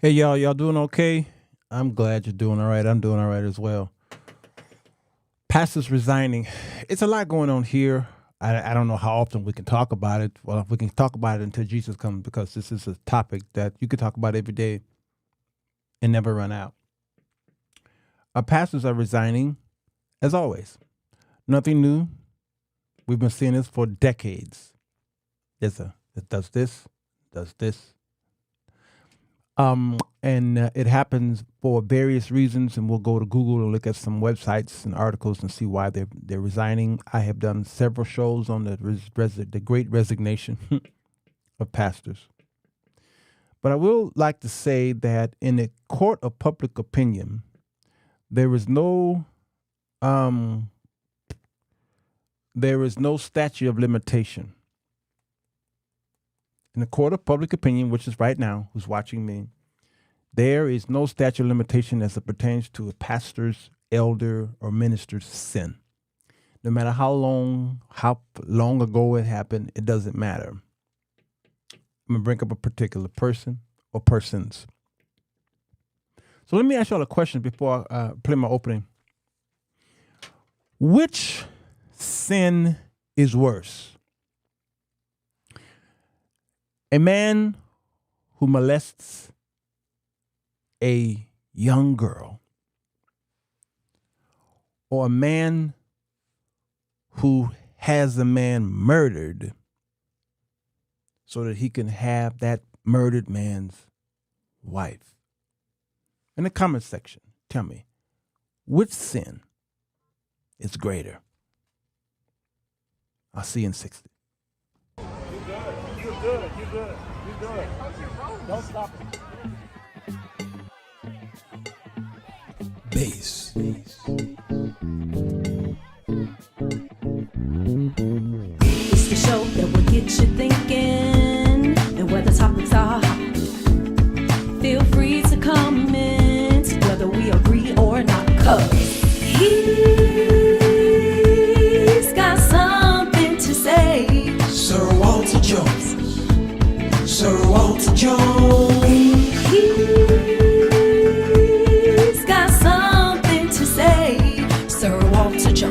Hey y'all doing okay? I'm glad you're doing all right. I'm doing all right as well. Pastors resigning. It's a lot going on here. I don't know how often we can talk about it. Well, we can talk about it until Jesus comes because this is a topic that you could talk about every day and never run out. Our pastors are resigning, as always. Nothing new. We've been seeing this for decades. It does this, does this, and it happens for various reasons, and we'll go to Google and look at some websites and articles and see why they're resigning. I have done several shows on the Great Resignation of pastors, but I will like to say that in a court of public opinion, there is no statute of limitation. In the court of public opinion, which is right now, who's watching me, there is no statute of limitation as it pertains to a pastor's, elder, or minister's sin. No matter how long ago it happened, it doesn't matter. I'm going to bring up a particular person or persons. So let me ask y'all a question before I play my opening. Which sin is worse? A man who molests a young girl, or a man who has a man murdered so that he can have that murdered man's wife? In the comment section, tell me, which sin is greater? I'll see you in 60. You're good. Don't stop it. Bass. It's the show that will get you thinking, and where the topics are hot. Feel free to comment whether we agree or not, 'cause he's got something to say. Sirwalterj. He's got something to say. Sirwalterj.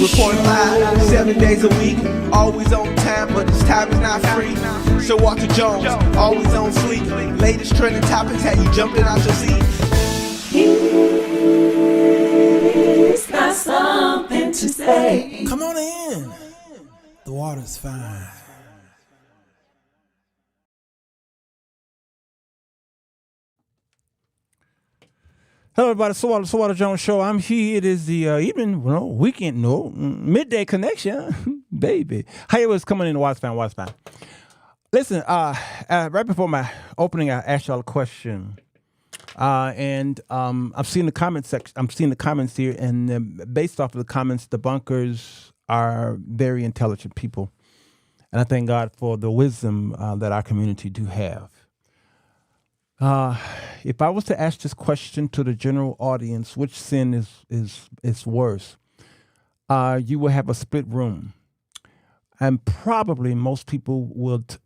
Report live 7 days a week, always on time, but this time is not free. Sirwalterj, always on fleek. Latest trending topics, had you jumping out your seat. He's got something to say. Come on in. The water's fine. Hello, everybody. Sirwalterj Jones Show. I'm here. It is the midday connection, baby. Hey, what's coming in, Watch fan. Listen, right before my opening, I asked y'all a question, and I've seen the comment section. I'm seeing the comments here, and based off of the comments, the bunkers are very intelligent people, and I thank God for the wisdom that our community do have. If I was to ask this question to the general audience, which sin is worse? You will have a split room, and probably most people would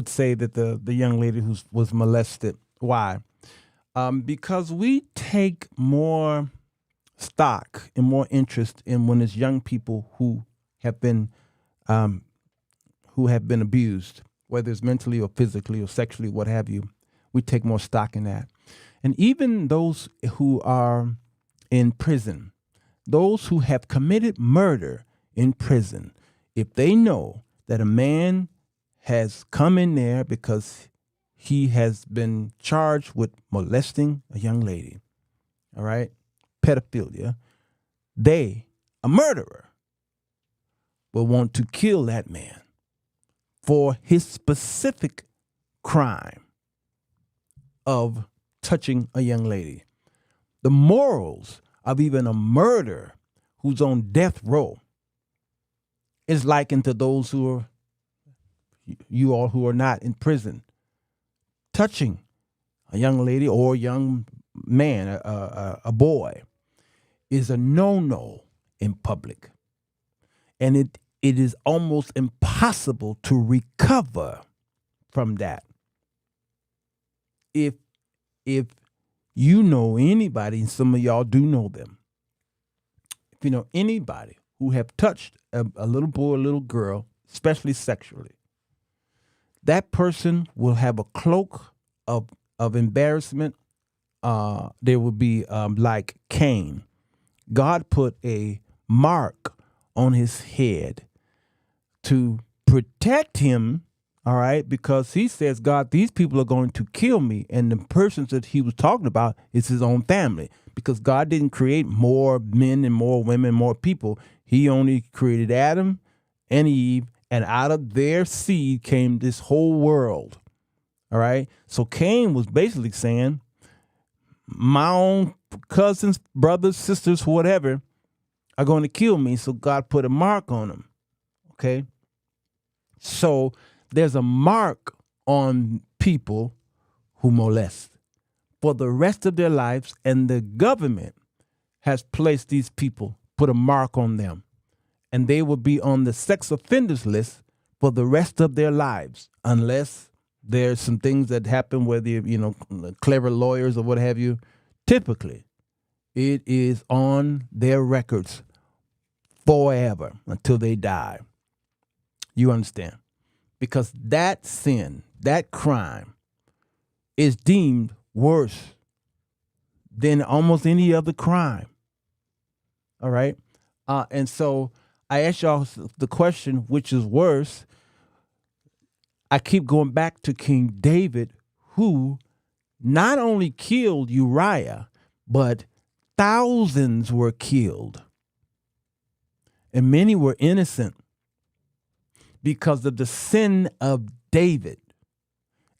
say that the young lady who was molested. Why? Because we take more stock and more interest in when it's young people who have been abused, whether it's mentally or physically or sexually, what have you. We take more stock in that. And even those who are in prison, those who have committed murder in prison, if they know that a man has come in there because he has been charged with molesting a young lady, all right, pedophilia, a murderer, will want to kill that man for his specific crime of touching a young lady. The morals of even a murderer who's on death row is likened to those who are not in prison. Touching a young lady or a young man, a boy, is a no-no in public. And it it is almost impossible to recover from that. If you know anybody, and some of y'all do know them, if you know anybody who have touched a little boy or little girl, especially sexually, that person will have a cloak of embarrassment. There will be like Cain. God put a mark on his head to protect him, all right, because he says, God, these people are going to kill me. And the persons that he was talking about is his own family, because God didn't create more men and more women, more people. He only created Adam and Eve, and out of their seed came this whole world, all right? So Cain was basically saying, my own cousins, brothers, sisters, whatever, are going to kill me, so God put a mark on them, okay? So there's a mark on people who molest for the rest of their lives, and the government has placed these people, put a mark on them, and they will be on the sex offenders list for the rest of their lives, unless there's some things that happen where they're, clever lawyers or what have you. Typically, it is on their records forever until they die. You understand? Because that sin, that crime, is deemed worse than almost any other crime. All right? And so I ask y'all the question, which is worse? I keep going back to King David, who not only killed Uriah, but thousands were killed. And many were innocent because of the sin of David.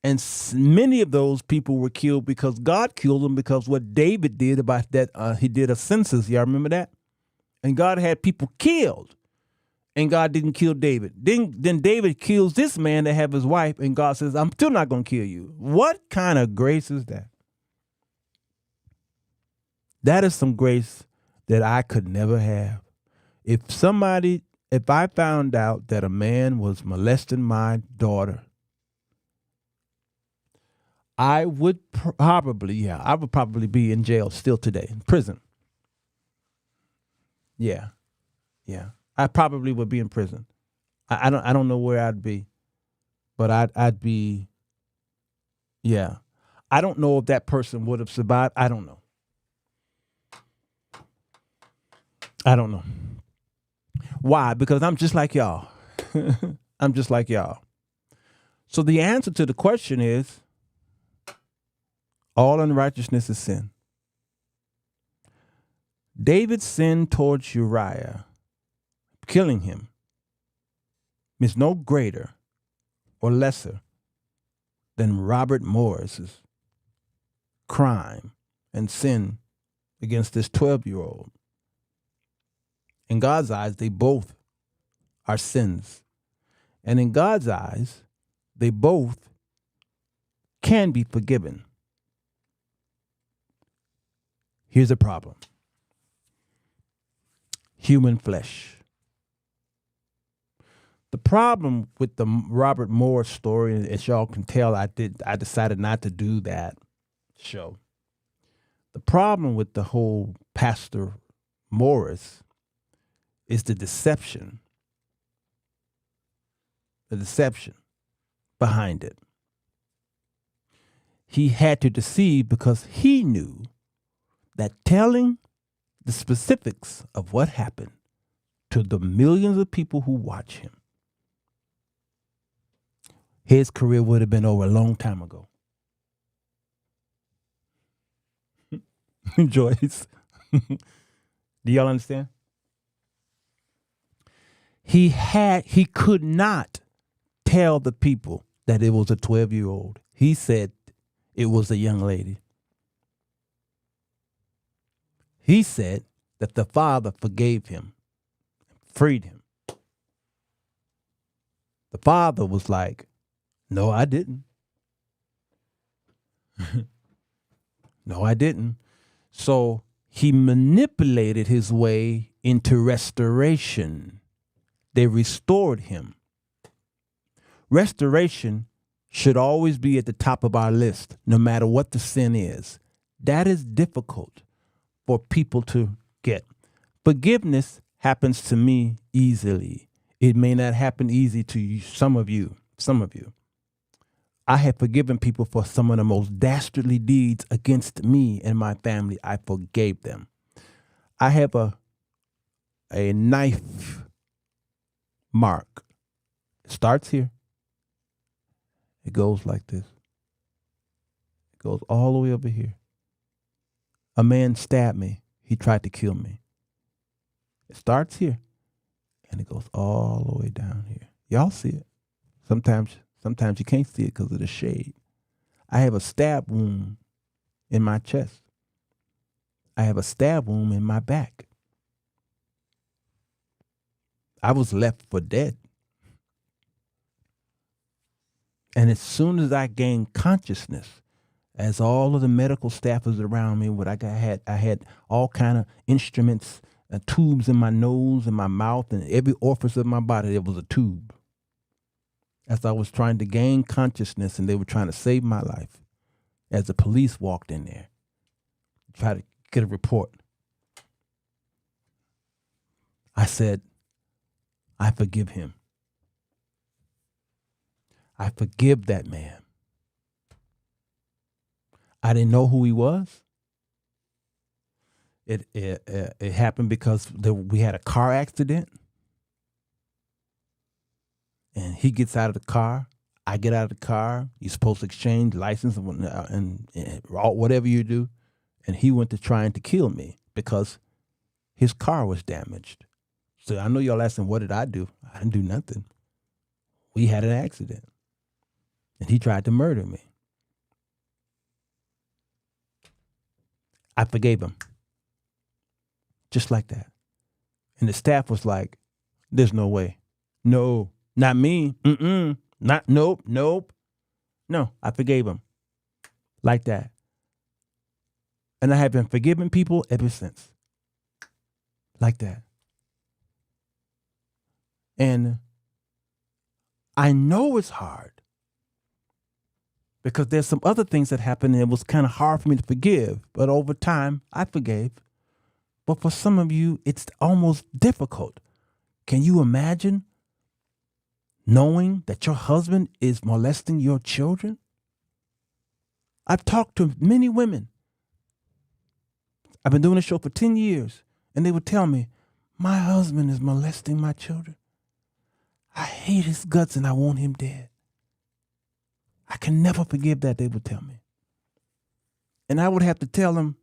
And many of those people were killed because God killed them, because what David did about that, he did a census. Y'all remember that? And God had people killed, and God didn't kill David. Then David kills this man to have his wife, and God says, I'm still not going to kill you. What kind of grace is that? That is some grace that I could never have. If I found out that a man was molesting my daughter, I would probably be in jail still today, in prison. Yeah. I probably would be in prison. I don't know where I'd be, but I'd be. Yeah, I don't know if that person would have survived. I don't know. Why? Because I'm just like y'all. I'm just like y'all. So the answer to the question is, all unrighteousness is sin. David's sin towards Uriah, killing him, is no greater or lesser than Robert Morris's crime and sin against this 12-year-old. In God's eyes, they both are sins. And in God's eyes, they both can be forgiven. Here's the problem. Human flesh. The problem with the Robert Moore story, as y'all can tell, I decided not to do that show. The problem with the whole Pastor Morris is the deception. The deception behind it. He had to deceive because he knew that telling the specifics of what happened to the millions of people who watch him, his career would have been over a long time ago. Joyce, do y'all understand? He could not tell the people that it was a 12-year-old. He said it was a young lady. He said that the father forgave him, freed him. The father was like, no, I didn't. No, I didn't. So he manipulated his way into restoration. They restored him. Restoration should always be at the top of our list, no matter what the sin is. That is difficult for people to get. Forgiveness happens to me easily. It may not happen easy to you, some of you. I have forgiven people for some of the most dastardly deeds against me and my family. I forgave them. I have a knife mark. It starts here. It goes like this. It goes all the way over here. A man stabbed me. He tried to kill me. It starts here, and it goes all the way down here. Y'all see it. Sometimes you can't see it because of the shade. I have a stab wound in my chest. I have a stab wound in my back. I was left for dead. And as soon as I gained consciousness, as all of the medical staff was around me, I had all kind of instruments, tubes in my nose and my mouth, and every orifice of my body, there was a tube. As I was trying to gain consciousness, and they were trying to save my life, as the police walked in there, try to get a report. I said, I forgive him. I forgive that man. I didn't know who he was. It happened because we had a car accident. And he gets out of the car. I get out of the car. You're supposed to exchange license and whatever you do. And he went to trying to kill me because his car was damaged. So I know y'all asking, what did I do? I didn't do nothing. We had an accident. And he tried to murder me. I forgave him. Just like that. And the staff was like, there's no way. No, not me. Nope. No, I forgave him. Like that. And I have been forgiving people ever since. Like that. And I know it's hard. Because there's some other things that happened and it was kind of hard for me to forgive. But over time, I forgave. But for some of you, it's almost difficult. Can you imagine knowing that your husband is molesting your children? I've talked to many women. I've been doing this show for 10 years. And they would tell me, my husband is molesting my children. I hate his guts and I want him dead. I can never forgive that, they would tell me. And I would have to tell them,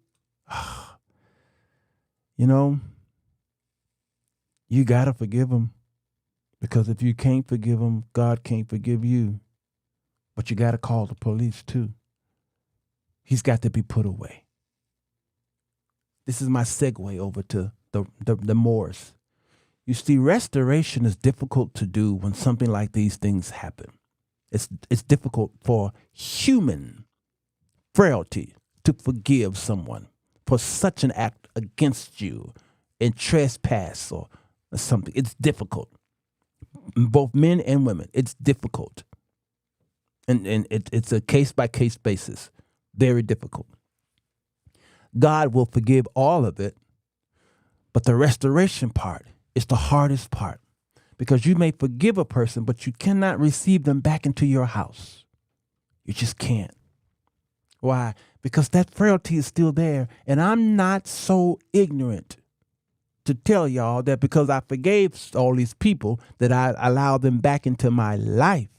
you got to forgive him. Because if you can't forgive him, God can't forgive you. But you got to call the police too. He's got to be put away. This is my segue over to the Morris. You see, restoration is difficult to do when something like these things happen. It's difficult for human frailty to forgive someone for such an act against you in trespass or something. It's difficult. Both men and women, it's difficult. And it's a case-by-case basis. Very difficult. God will forgive all of it, but the restoration part is the hardest part. Because you may forgive a person, but you cannot receive them back into your house. You just can't. Why? Because that frailty is still there. And I'm not so ignorant to tell y'all that because I forgave all these people that I allowed them back into my life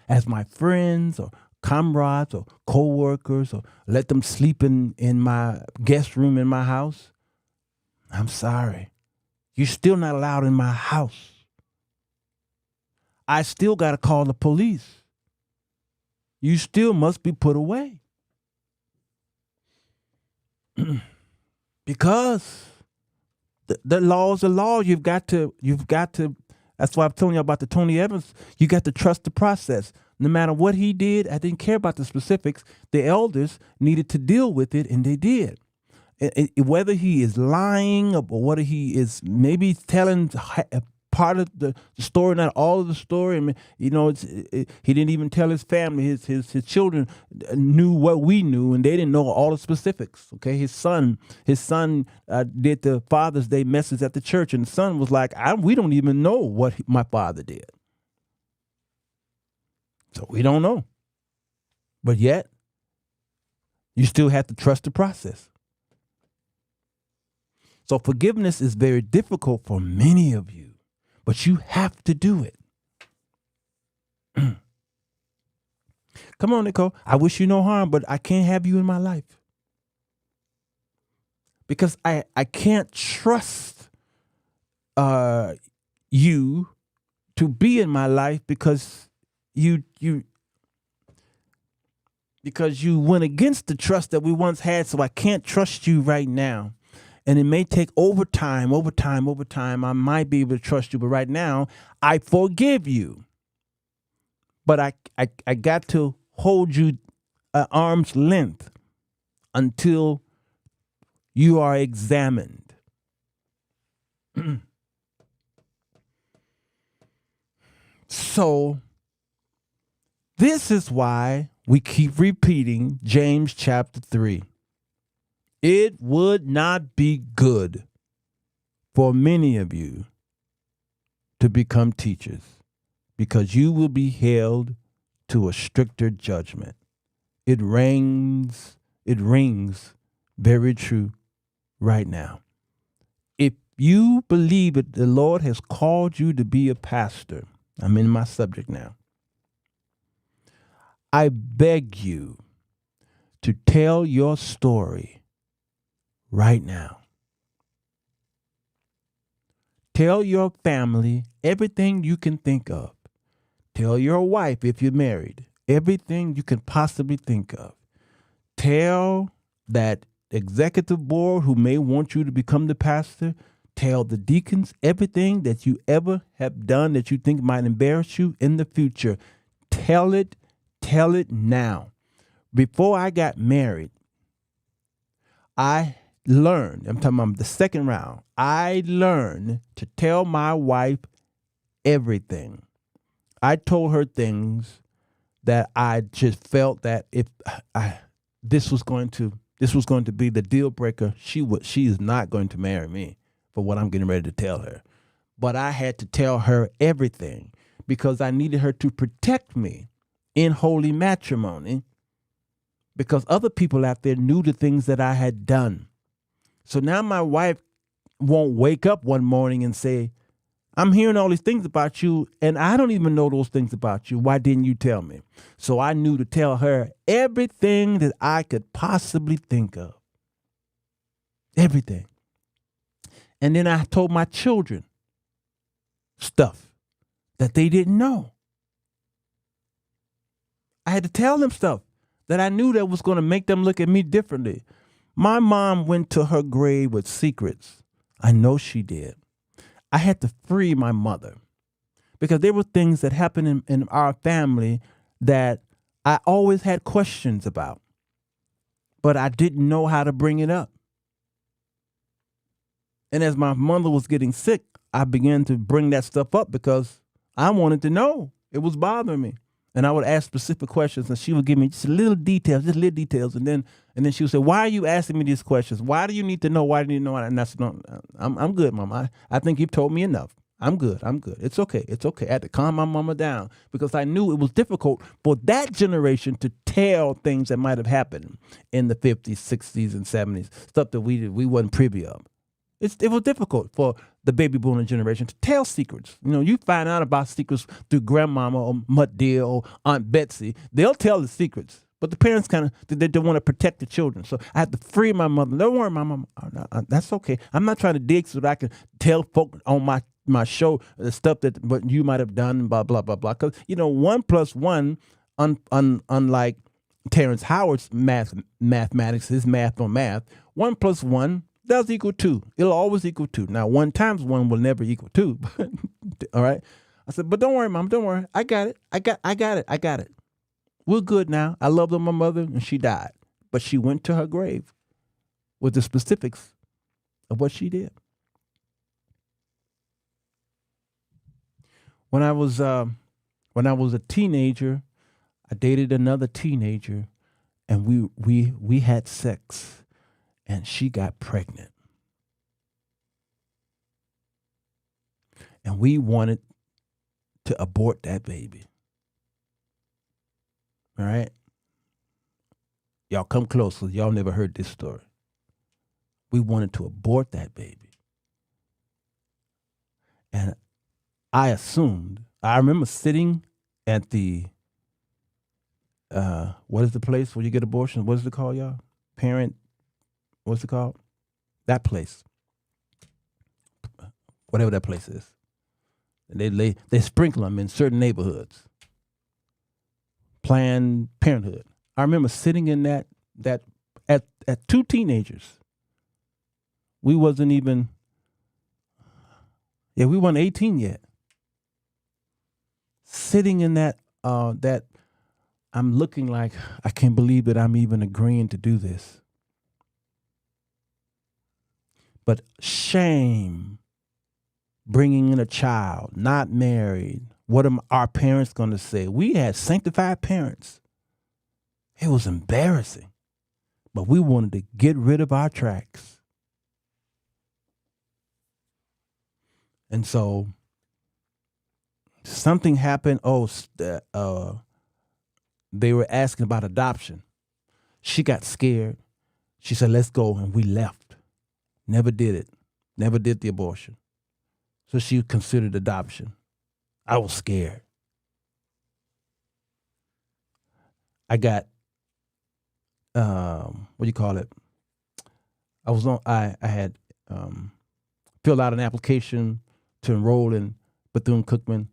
as my friends or comrades or co-workers or let them sleep in my guest room in my house. I'm sorry. You're still not allowed in my house. I still got to call the police. You still must be put away. Because the law is the law. You've got to, that's why I'm telling you about the Tony Evans. You got to trust the process. No matter what he did, I didn't care about the specifics. The elders needed to deal with it, and they did. Whether he is lying or whether he is maybe telling part of the story, not all of the story. I mean, he didn't even tell his family. His children knew what we knew, and they didn't know all the specifics. Okay, his son did the Father's Day message at the church, and the son was like, "We don't even know what my father did." So we don't know, but yet you still have to trust the process. So forgiveness is very difficult for many of you, but you have to do it. Come on, Nicole. I wish you no harm, but I can't have you in my life. Because I can't trust you to be in my life because you went against the trust that we once had, so I can't trust you right now. And it may take over time. I might be able to trust you, but right now, I forgive you. But I got to hold you at arm's length until you are examined. So, this is why we keep repeating James chapter 3. It would not be good for many of you to become teachers because you will be held to a stricter judgment. It rings very true right now. If you believe that the Lord has called you to be a pastor, I'm in my subject now. I beg you to tell your story right now. Tell your family everything you can think of. Tell your wife, if you're married, everything you can possibly think of. Tell that executive board who may want you to become the pastor. Tell the deacons everything that you ever have done that you think might embarrass you in the future. Tell it now. Before I got married, I'm talking about the second round, I learned to tell my wife everything. I told her things that I just felt that if this was going to be the deal breaker, she is not going to marry me for what I'm getting ready to tell her. But I had to tell her everything because I needed her to protect me in holy matrimony because other people out there knew the things that I had done. So now my wife won't wake up one morning and say, I'm hearing all these things about you, and I don't even know those things about you. Why didn't you tell me? So I knew to tell her everything that I could possibly think of. Everything. And then I told my children stuff that they didn't know. I had to tell them stuff that I knew that was going to make them look at me differently. My mom went to her grave with secrets. I know she did. I had to free my mother because there were things that happened in our family that I always had questions about, but I didn't know how to bring it up. And as my mother was getting sick, I began to bring that stuff up because I wanted to know. It was bothering me. And I would ask specific questions, and she would give me just little details, and then she would say, "Why are you asking me these questions? Why do you need to know? Why do you know?" And I said, "No, I'm good, Mom. I think you've told me enough. I'm good. It's okay. I had to calm my mama down because I knew it was difficult for that generation to tell things that might have happened in the 50s, 60s, and 70s, stuff that we wasn't privy of. It was difficult for the baby boomer generation to tell secrets. You know, you find out about secrets through grandmama or Mud Dear or Aunt Betsy. They'll tell the secrets, but the parents they don't want to protect the children. So I had to free my mother. Don't worry, my mama. That's okay. I'm not trying to dig so that I can tell folk on my show the stuff that what you might have done, blah, blah, blah, blah. Because, 1 + 1, unlike Terrence Howard's mathematics, his math on math, 1 + 1 does equal 2. It'll always equal 2. Now, 1 × 1 will never equal 2. All right. I said, but don't worry, Mom. Don't worry. I got it. I got it. We're good now. I loved my mother, and she died. But she went to her grave with the specifics of what she did. When I was a teenager, I dated another teenager, and we had sex, and she got pregnant, and we wanted to abort that baby. All right, y'all come closer. Y'all never heard this story. We wanted to abort that baby, and I remember sitting at the what is the place where you get abortion? What is it called, y'all? What's it called? That place. Whatever that place is. They sprinkle them in certain neighborhoods. Planned Parenthood. I remember sitting in that at two teenagers. We weren't 18 yet. Sitting in that I'm looking like, I can't believe that I'm even agreeing to do this. But shame, bringing in a child, not married. What are our parents going to say? We had sanctified parents. It was embarrassing. But we wanted to get rid of our tracks. And so something happened. They were asking about adoption. She got scared. She said, let's go. And we left. Never did it. Never did the abortion. So she considered adoption. I was scared. I got, what do you call it? I had filled out an application to enroll in Bethune-Cookman.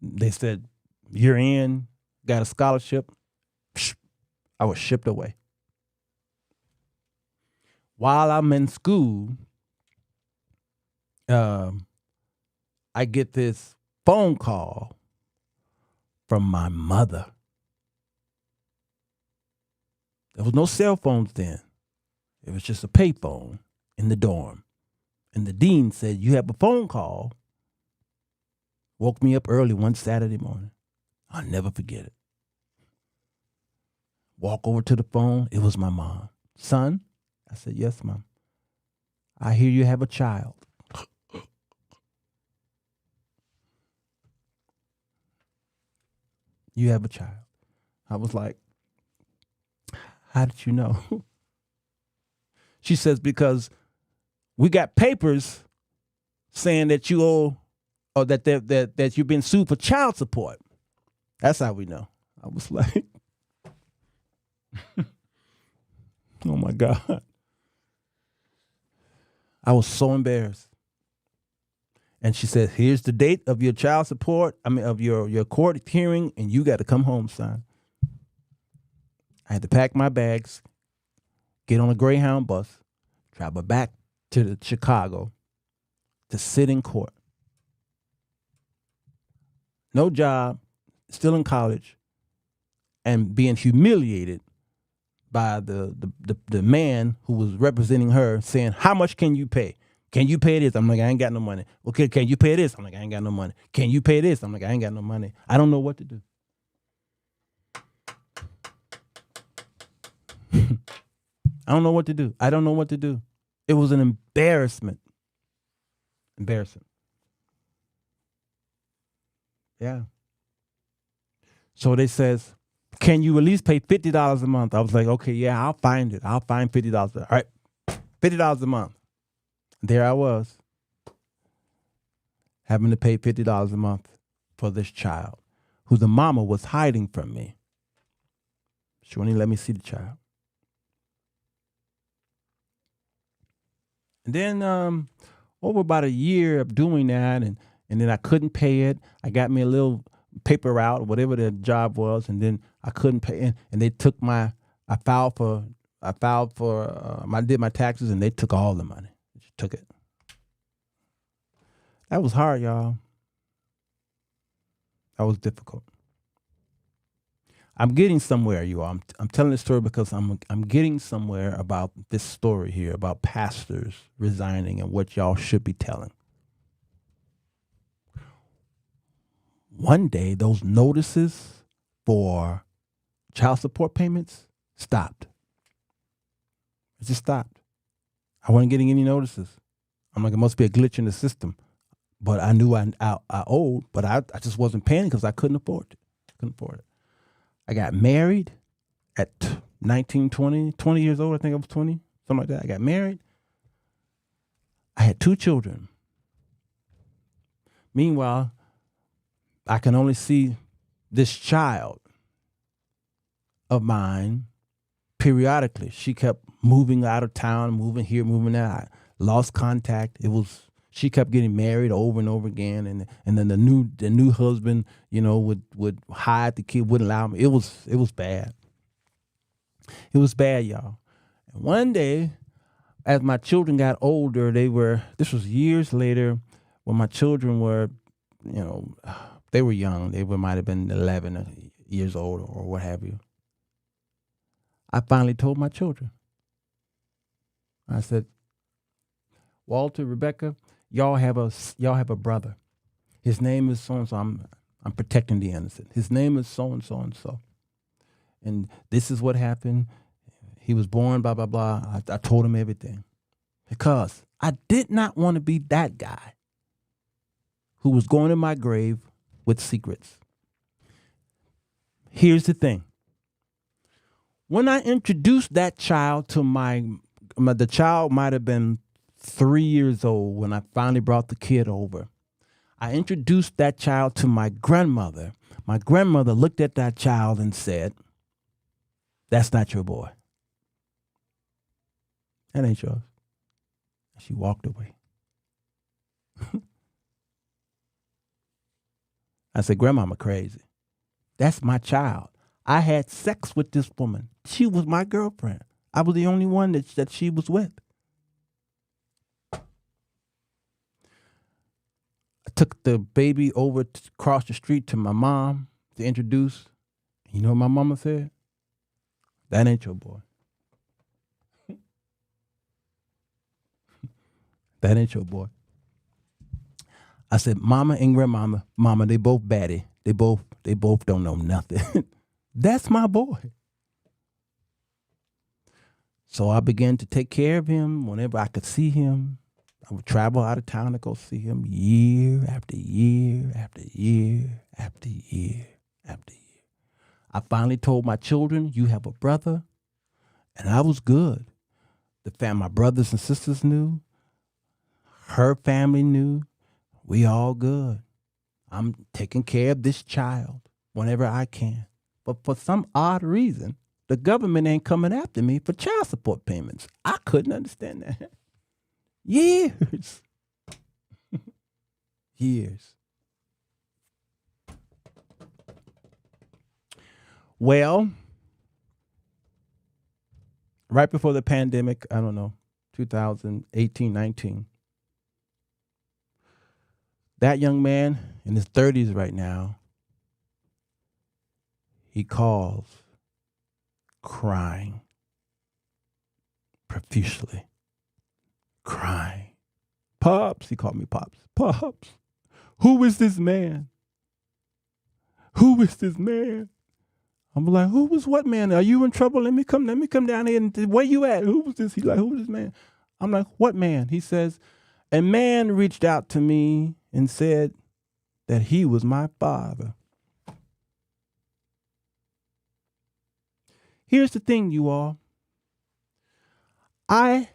They said, you're in, got a scholarship. I was shipped away. While I'm in school, I get this phone call from my mother. There was no cell phones then. It was just a payphone in the dorm. And the dean said, you have a phone call. Woke me up early one Saturday morning. I'll never forget it. Walk over to the phone. It was my mom. Son? I said, yes, Mom. I hear you have a child. You have a child. I was like, how did you know? She says, because we got papers saying that you owe, or that you've been sued for child support. That's how we know. I was like, oh my God. I was so embarrassed. And she said, here's the date of your child support, of your court hearing, and you got to come home, son. I had to pack my bags, get on a Greyhound bus, travel back to Chicago to sit in court. No job, still in college, and being humiliated by the man who was representing her, saying, how much can you pay? Can you pay this? I'm like, I ain't got no money. Okay, can you pay this? I'm like, I ain't got no money. Can you pay this? I'm like, I ain't got no money. I don't know what to do. I don't know what to do. I don't know what to do. It was an embarrassment. Embarrassing. Yeah. So they says, can you at least pay $50 a month? I was like, okay, yeah, I'll find it. I'll find $50. All right, $50 a month. There I was, having to pay $50 a month for this child, who the mama was hiding from me. She wouldn't even let me see the child. And then over about a year of doing that, and then I couldn't pay it. I got me a little paper route, whatever the job was, and then I couldn't pay it. And they took I did my taxes, and they took all the money. Took it. That was hard, y'all. That was difficult. I'm getting somewhere, you all. I'm telling this story because I'm getting somewhere about this story here about pastors resigning and what y'all should be telling. One day, those notices for child support payments stopped. It just stopped. I wasn't getting any notices. I'm like, it must be a glitch in the system. But I knew I owed, but I just wasn't paying because I couldn't afford it. I got married at 19, 20 years old. I think I was 20, something like that. I got married. I had 2 children. Meanwhile, I can only see this child of mine periodically. She kept moving out of town, moving here, moving there. I lost contact. She kept getting married over and over again, and then the new husband, would hide the kid, wouldn't allow me. It was bad. It was bad, y'all. And one day, as my children got older, this was years later, when my children were, they were young. They might have been 11 years old or what have you. I finally told my children. I said, Walter, Rebecca, y'all have a brother. His name is so and so. I'm protecting the innocent. His name is so and so and so. And this is what happened. He was born, blah, blah, blah. I told him everything. Because I did not want to be that guy who was going to my grave with secrets. Here's the thing. When I introduced that child to the child might have been 3 years old when I finally brought the kid over. I introduced that child to my grandmother. My grandmother looked at that child and said, "That's not your boy. That ain't yours." She walked away. I said, "Grandmama crazy. That's my child. I had sex with this woman. She was my girlfriend. I was the only one that she was with." I took the baby over across the street to my mom to introduce. You know what my mama said? "That ain't your boy. That ain't your boy." I said, "Mama and grandmama, mama, they both batty. They both don't know nothing." That's my boy. So I began to take care of him whenever I could see him. I would travel out of town to go see him year after year after year after year after year. I finally told my children, "You have a brother," and I was good. My brothers and sisters knew. Her family knew. We all good. I'm taking care of this child whenever I can. But for some odd reason, the government ain't coming after me for child support payments. I couldn't understand that. Years. Years. Well, right before the pandemic, I don't know, 2018, 19, that young man in his 30s right now, he calls crying profusely, crying. "Pops," he called me Pops. "Pops, who is this man? Who is this man?" I'm like, "Who was what man? Are you in trouble? Let me come down here. And where you at? Who was this?" He's like, "Who is this man?" I'm like, "What man?" He says, "A man reached out to me and said that he was my father." Here's the thing, you all. I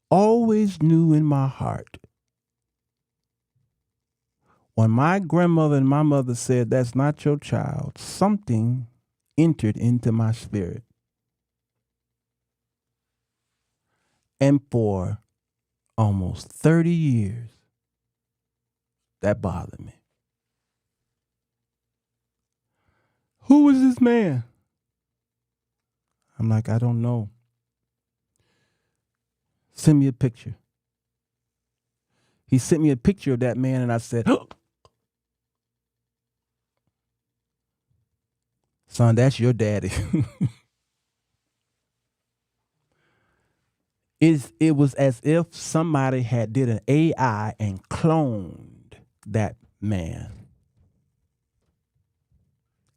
always knew in my heart, when my grandmother and my mother said, "That's not your child," something entered into my spirit. And for almost 30 years, that bothered me. "Who is this man?" I'm like, "I don't know. Send me a picture." He sent me a picture of that man, and I said, "Oh, son, that's your daddy." It was as if somebody had did an AI and cloned that man.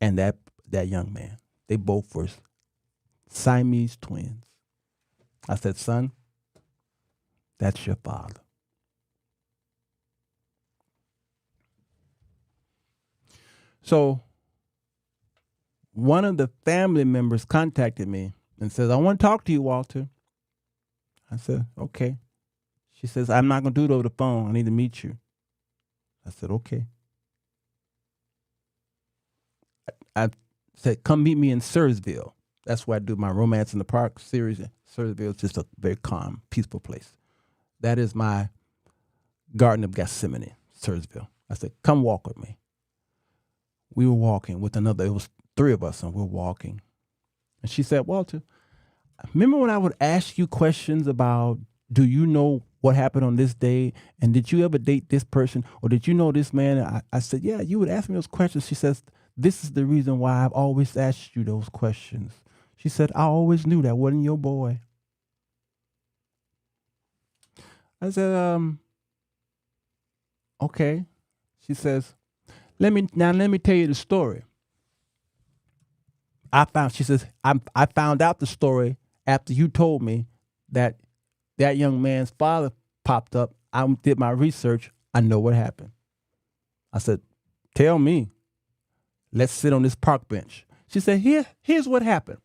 and that young man. They both were Siamese twins. I said, son, that's your father. So one of the family members contacted me and says, I want to talk to you, Walter. I said, okay. She says, I'm not going to do it over the phone. I need to meet you. I said, okay. I said, come meet me in Sirwalterj. That's where I do my Romance in the Park series. Sirwalterj is just a very calm, peaceful place. That is my Garden of Gethsemane, Sirwalterj. I said, come walk with me. We were walking with another, it was 3 of us, and we were walking. And she said, Walter, remember when I would ask you questions about, do you know what happened on this day? And did you ever date this person? Or did you know this man? I said, yeah, you would ask me those questions. She says, this is the reason why I've always asked you those questions. She said, I always knew that wasn't your boy. I said, okay. She says, let me tell you the story. She says, I found out the story after you told me that young man's father popped up. I did my research. I know what happened. I said, tell me. Let's sit on this park bench. She said, here's what happened.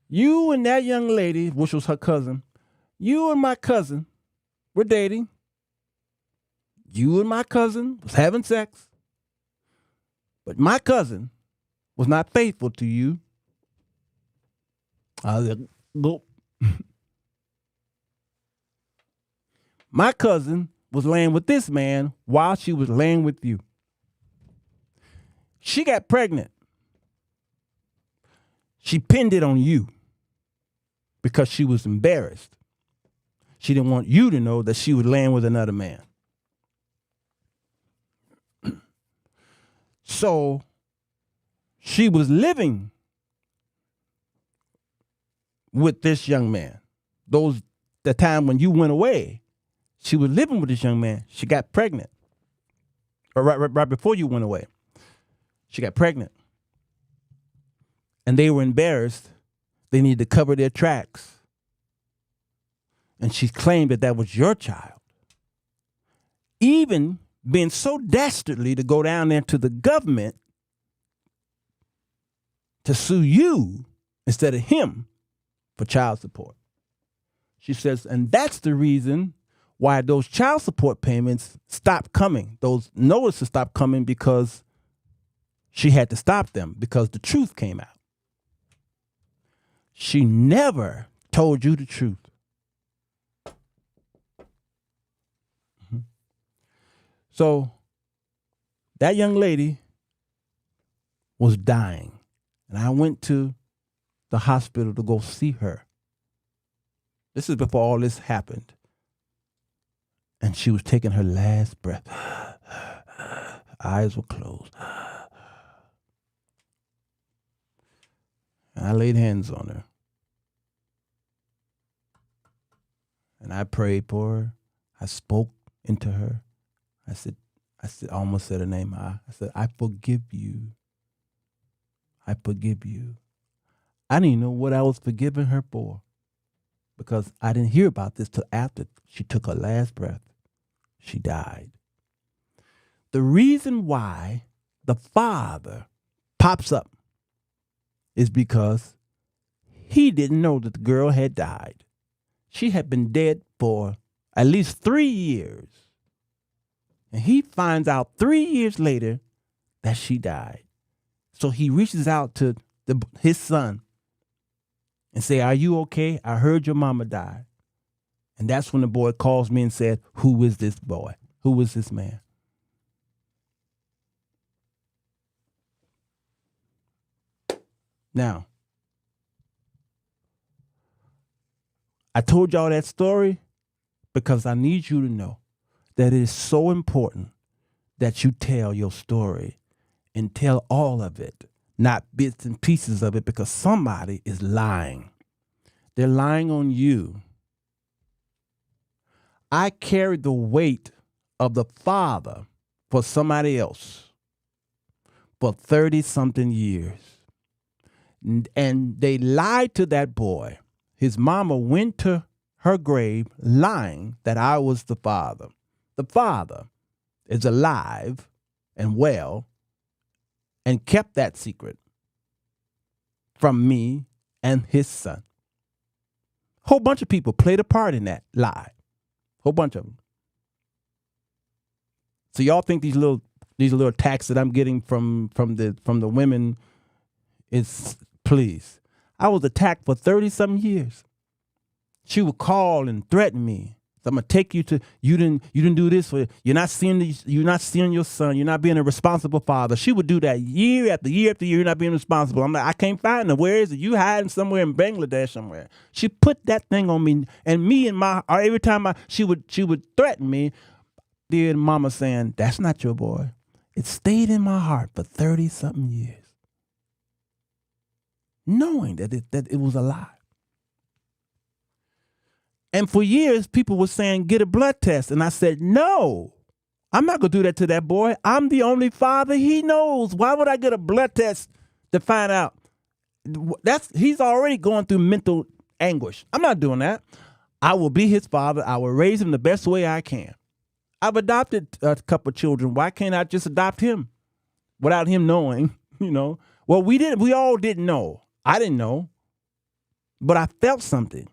You and that young lady, which was her cousin, you and my cousin were dating. You and my cousin was having sex. But my cousin was not faithful to you. I was like, nope. My cousin was laying with this man while she was laying with you. She got pregnant. She pinned it on you because she was embarrassed. She didn't want you to know that she was laying with another man. So she was living with this young man. The time when you went away, she was living with this young man. She got pregnant. Or right before you went away. She got pregnant. And they were embarrassed. They needed to cover their tracks. And she claimed that was your child. Even being so dastardly to go down there to the government to sue you instead of him for child support. She says, and that's the reason why those child support payments stopped coming. Those notices stopped coming because she had to stop them because the truth came out. She never told you the truth. So that young lady was dying, and I went to the hospital to go see her. This is before all this happened. And she was taking her last breath. Eyes were closed. And I laid hands on her. And I prayed for her. I spoke into her. I almost said her name. I said, I forgive you. I forgive you. I didn't know what I was forgiving her for because I didn't hear about this till after she took her last breath. She died. The reason why the father pops up is because he didn't know that the girl had died. She had been dead for at least 3 years. And he finds out 3 years later that she died. So he reaches out to his son and say, are you okay? I heard your mama died. And that's when the boy calls me and said, who is this boy? Who is this man? Now, I told y'all that story because I need you to know that it is so important that you tell your story and tell all of it, not bits and pieces of it, because somebody is lying. They're lying on you. I carried the weight of the father for somebody else. for 30-something years. And they lied to that boy. His mama went to her grave lying that I was the father. The father is alive and well and kept that secret from me and his son. Whole bunch of people played a part in that lie. Whole bunch of them. So y'all think these little attacks that I'm getting from the women is, please. I was attacked for 30-something years. She would call and threaten me. So I'm gonna take you to, you didn't do this for, you're not seeing your son, you're not being a responsible father. She would do that year after year after year, you're not being responsible. I'm like, I can't find him. Where is it? You hiding somewhere in Bangladesh somewhere. She put that thing on me, and every time she would threaten me, dear mama saying, that's not your boy. It stayed in my heart for 30-something years, knowing that it was a lie. And for years, people were saying, get a blood test. And I said, no, I'm not going to do that to that boy. I'm the only father he knows. Why would I get a blood test to find out? He's already going through mental anguish. I'm not doing that. I will be his father. I will raise him the best way I can. I've adopted a couple of children. Why can't I just adopt him without him knowing, Well, we all didn't know. I didn't know, but I felt something.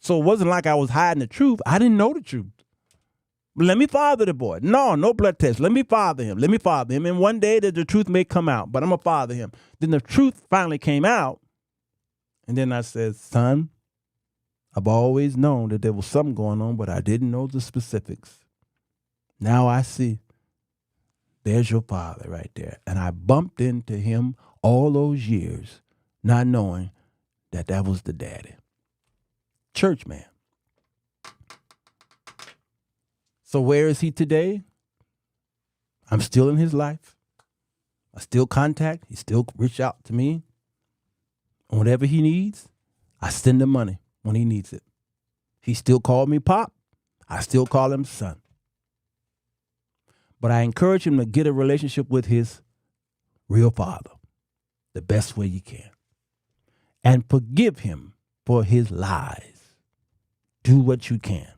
So it wasn't like I was hiding the truth. I didn't know the truth. Let me father the boy. No blood test. Let me father him. And one day the truth may come out, but I'm going to father him. Then the truth finally came out. And then I said, son, I've always known that there was something going on, but I didn't know the specifics. Now I see. There's your father right there. And I bumped into him all those years, not knowing that was the daddy. Church man. So where is he today? I'm still in his life. I still contact. He still reach out to me. And whatever he needs, I send him money when he needs it. He still called me Pop. I still call him son. But I encourage him to get a relationship with his real father the best way you can. And forgive him for his lies. Do what you can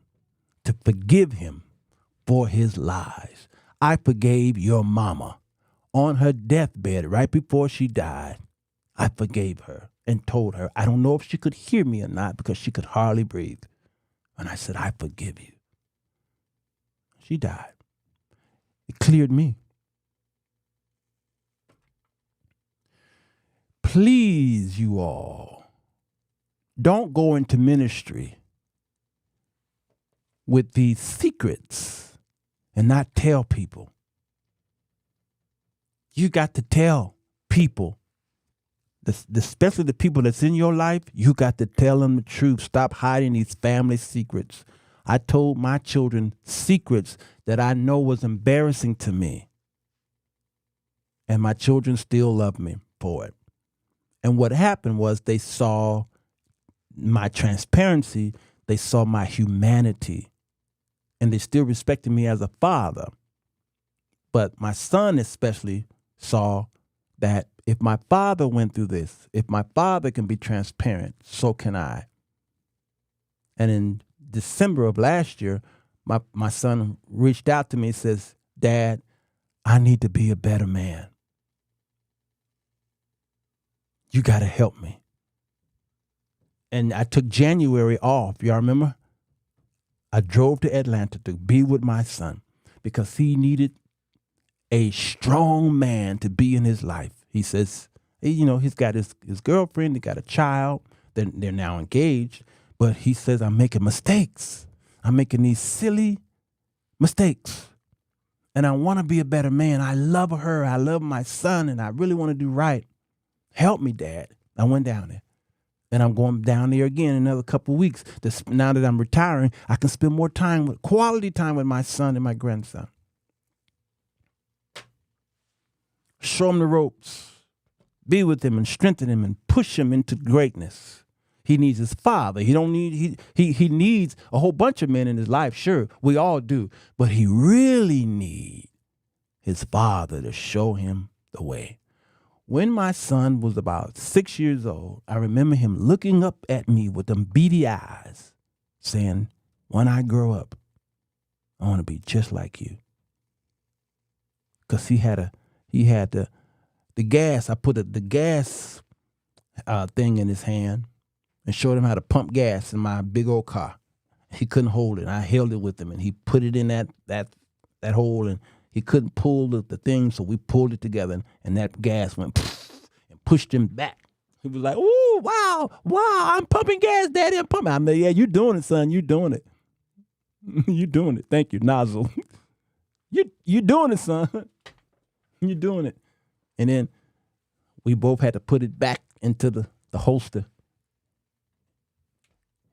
to forgive him for his lies. I forgave your mama on her deathbed right before she died. I forgave her and told her, I don't know if she could hear me or not because she could hardly breathe. And I said, I forgive you. She died. It cleared me. Please, you all, don't go into ministry with these secrets and not tell people. You got to tell people, especially the people that's in your life, you got to tell them the truth. Stop hiding these family secrets. I told my children secrets that I know was embarrassing to me. And my children still love me for it. And what happened was they saw my transparency, they saw my humanity, and they still respected me as a father. But my son especially saw that if my father went through this, if my father can be transparent, so can I. And in December of last year, my son reached out to me and says, Dad, I need to be a better man. You got to help me. And I took January off. Y'all remember? I drove to Atlanta to be with my son because he needed a strong man to be in his life. He says, he's got his girlfriend, he got a child, they're now engaged, but he says, I'm making mistakes. I'm making these silly mistakes. And I want to be a better man. I love her. I love my son, and I really want to do right. Help me, Dad. I went down there. And I'm going down there again in another couple of weeks. Now that I'm retiring, I can spend more quality time with my son and my grandson. Show him the ropes. Be with him and strengthen him and push him into greatness. He needs his father. He needs a whole bunch of men in his life. Sure, we all do. But he really needs his father to show him the way. When my son was about 6 years old, I remember him looking up at me with them beady eyes, saying, when I grow up, I want to be just like you. Because he had the gas. I put the gas thing in his hand and showed him how to pump gas in my big old car. He couldn't hold it. I held it with him, and he put it in that hole, and he couldn't pull the thing, so we pulled it together, and that gas went and pushed him back. He was like, "Ooh, wow, I'm pumping gas, Daddy, I'm pumping." I'm like, "Yeah, you're doing it, son. You're doing it. You're doing it. Thank you, nozzle. You're doing it, son. You're doing it." And then we both had to put it back into the holster.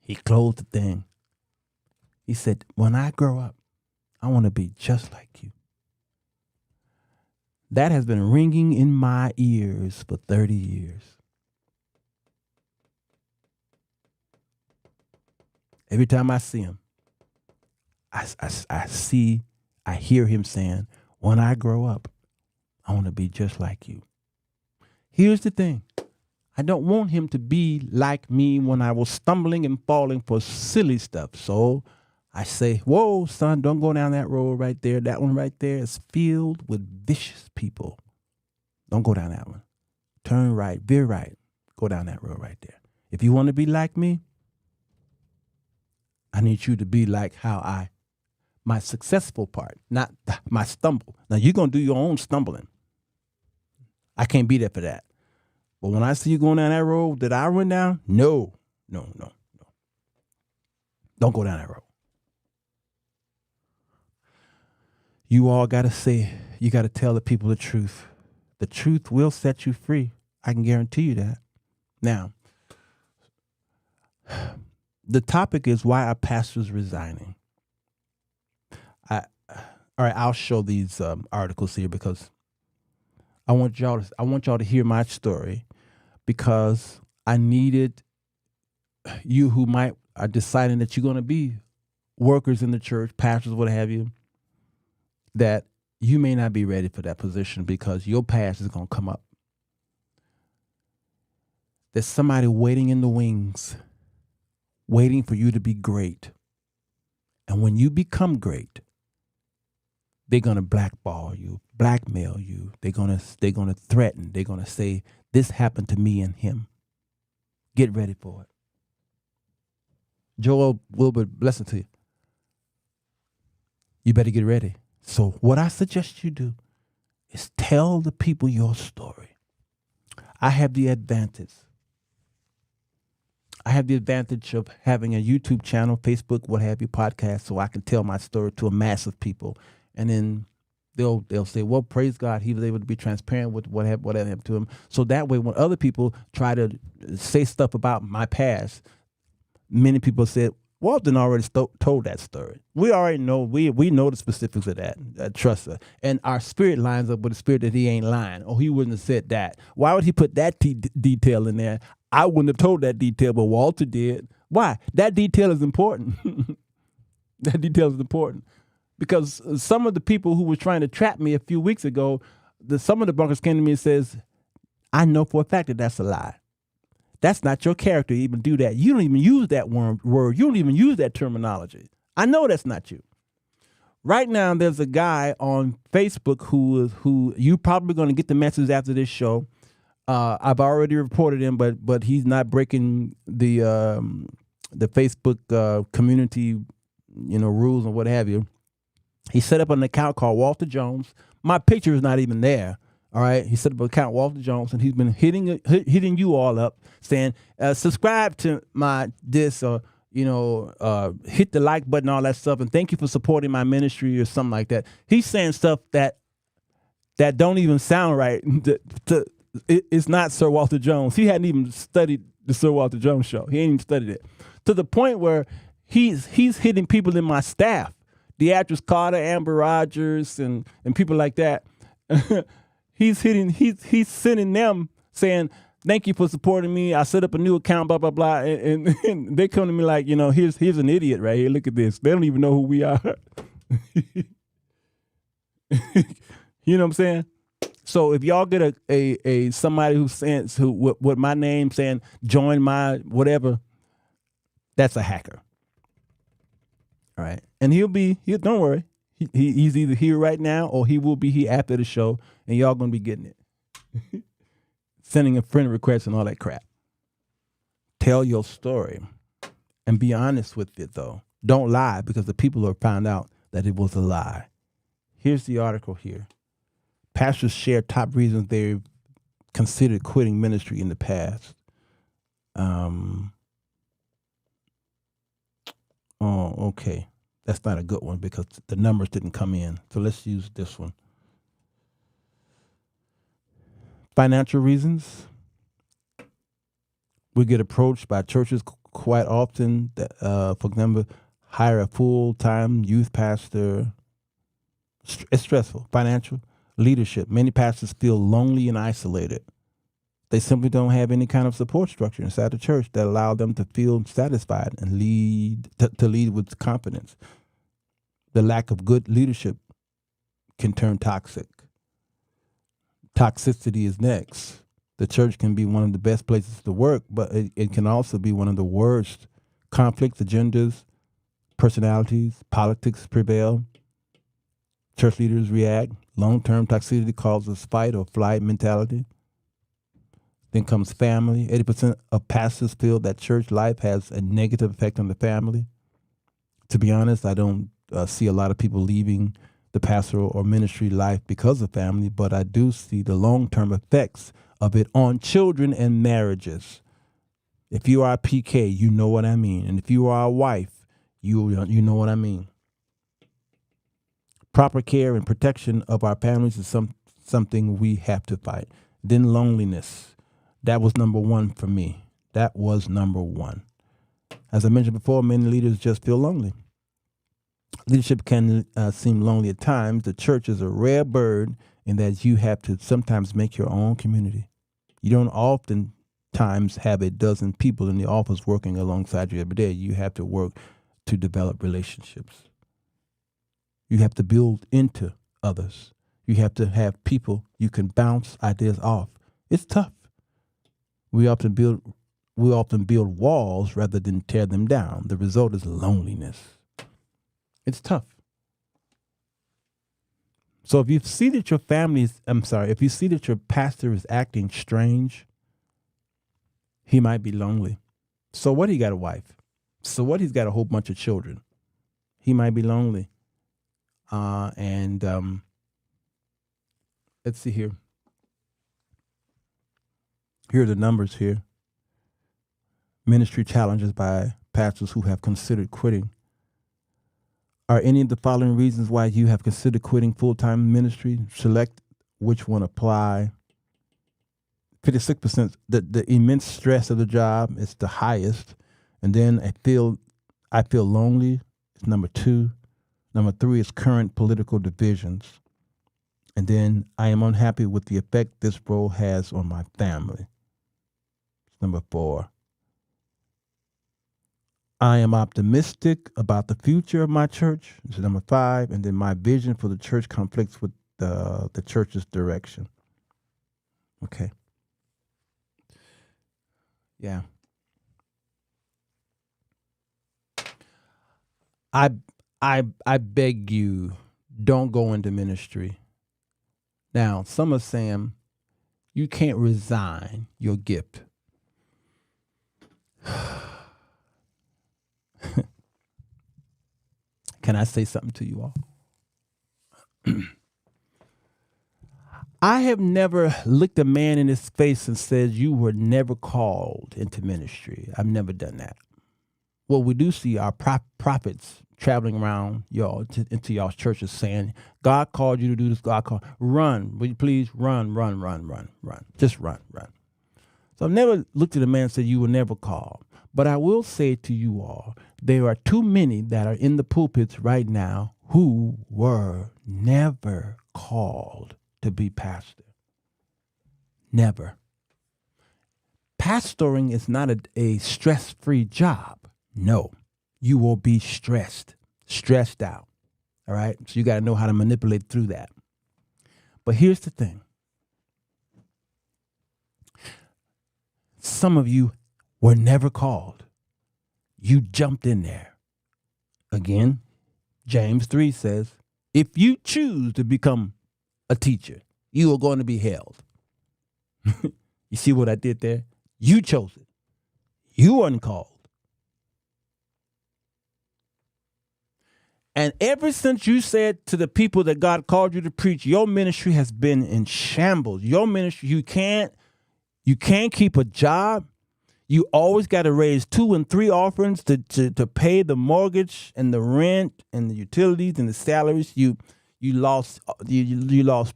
He closed the thing. He said, when I grow up, I want to be just like you. That has been ringing in my ears for 30 years. Every time I see him, I hear him saying, when I grow up, I want to be just like you. Here's the thing. I don't want him to be like me when I was stumbling and falling for silly stuff. So I say, whoa, son, don't go down that road right there. That one right there is filled with vicious people. Don't go down that one. Turn right, veer right. Go down that road right there. If you want to be like me, I need you to be like my successful part, not my stumble. Now, you're going to do your own stumbling. I can't be there for that. But when I see you going down that road that I went down, no. Don't go down that road. You all got to say, you got to tell the people the truth. The truth will set you free. I can guarantee you that. Now, the topic is, why are pastors resigning? All right, I'll show these articles here because I want y'all to hear my story, because I needed you who are deciding that you're going to be workers in the church, pastors, what have you, that you may not be ready for that position because your past is going to come up. There's somebody waiting in the wings, waiting for you to be great. And when you become great, they're going to blackball you, blackmail you. They're going to threaten. They're going to say, this happened to me and him. Get ready for it. Joel Wilbur, blessing to you. You better get ready. So what I suggest you do is tell the people your story. I have the advantage. I have the advantage of having a YouTube channel, Facebook, what have you, podcast, so I can tell my story to a mass of people. And then they'll say, well, praise God, he was able to be transparent with what happened to him. So that way, when other people try to say stuff about my past, many people said, Walton already told that story. We already know, we know the specifics of that. Trust us. And our spirit lines up with the spirit that he ain't lying. Oh, he wouldn't have said that. Why would he put that detail in there? I wouldn't have told that detail, but Walter did. Why? That detail is important. That detail is important. Because some of the people who were trying to trap me a few weeks ago, some of the bunkers came to me and says, I know for a fact that that's a lie. That's not your character to even do that. You don't even use that word. You don't even use that terminology. I know that's not you. Right now, there's a guy on Facebook who you probably going to get the message after this show. I've already reported him, but he's not breaking the Facebook community, rules and what have you. He set up an account called Walter Jones. My picture is not even there. All right, he set up an account, Walter Jones, and he's been hitting you all up, saying, subscribe to my this, or hit the like button, all that stuff, and thank you for supporting my ministry or something like that. He's saying stuff that don't even sound right. It's not Sir Walter Jones. He hadn't even studied the Sir Walter Jones show. He ain't even studied it, to the point where he's hitting people in my staff, the actress Carter, Amber Rogers, and people like that. He's sending them saying, thank you for supporting me. I set up a new account, blah, blah, blah. And they come to me like, here's an idiot right here. Look at this. They don't even know who we are. You know what I'm saying? So if y'all get a somebody who sends with my name saying join my whatever, that's a hacker. All right, and don't worry, he's either here right now or he will be here after the show, and y'all gonna be getting it, sending a friend request and all that crap. Tell your story, and be honest with it though. Don't lie, because the people will find out that it was a lie. Here's the article here. Pastors share top reasons they've considered quitting ministry in the past. Oh, okay. That's not a good one because the numbers didn't come in. So let's use this one. Financial reasons. We get approached by churches quite often that, for example, hire a full-time youth pastor. It's stressful. Financial. Leadership. Many pastors feel lonely and isolated. They simply don't have any kind of support structure inside the church that allow them to feel satisfied and lead with confidence. The lack of good leadership can turn toxic. Toxicity is next. The church can be one of the best places to work, but it can also be one of the worst. Conflicts, agendas, personalities, politics prevail. Church leaders react. Long-term toxicity causes fight or flight mentality. Then comes family. 80% of pastors feel that church life has a negative effect on the family. To be honest, I don't see a lot of people leaving the pastoral or ministry life because of family, but I do see the long-term effects of it on children and marriages. If you are a PK, you know what I mean. And if you are a wife, you know what I mean. Proper care and protection of our families is something we have to fight. Then loneliness. That was number one for me. That was number one. As I mentioned before, many leaders just feel lonely. Leadership can seem lonely at times. The church is a rare bird in that you have to sometimes make your own community. You don't oftentimes have a dozen people in the office working alongside you every day. You have to work to develop relationships. You have to build into others. You have to have people you can bounce ideas off. It's tough. We often build walls rather than tear them down. The result is loneliness. It's tough. So if you see that if you see that your pastor is acting strange, he might be lonely. So what, he got a wife? So what, he's got a whole bunch of children? He might be lonely. Let's see here. Here are the numbers here. Ministry challenges by pastors who have considered quitting. Are any of the following reasons why you have considered quitting full-time ministry? Select which one apply. 56%, the immense stress of the job is the highest. And then I feel lonely is number 2. Number 3 is current political divisions. And then I am unhappy with the effect this role has on my family. Number 4. I am optimistic about the future of my church. This is number 5. And then my vision for the church conflicts with the church's direction. Okay. Yeah. I beg you, don't go into ministry. Now, some are saying you can't resign your gift. Can I say something to you all? I have never looked a man in his face and said, you were never called into ministry. I've never done that. Well, we do see our prophets traveling around into y'all's churches saying, God called you to do this, God called. Run, will you please? Run. Just run. So I've never looked at a man and said, you were never called. But I will say to you all, there are too many that are in the pulpits right now who were never called to be pastor. Never. Pastoring is not a stress-free job. No, you will be stressed out. All right. So you got to know how to manipulate through that. But here's the thing. Some of you were never called. You jumped in there. Again, James 3 says, if you choose to become a teacher, you are going to be held. You see what I did there? You chose it. You weren't called. And ever since you said to the people that God called you to preach, your ministry has been in shambles. Your ministry, you can't keep a job. You always got to raise 2 and 3 offerings to pay the mortgage and the rent and the utilities and the salaries. You lost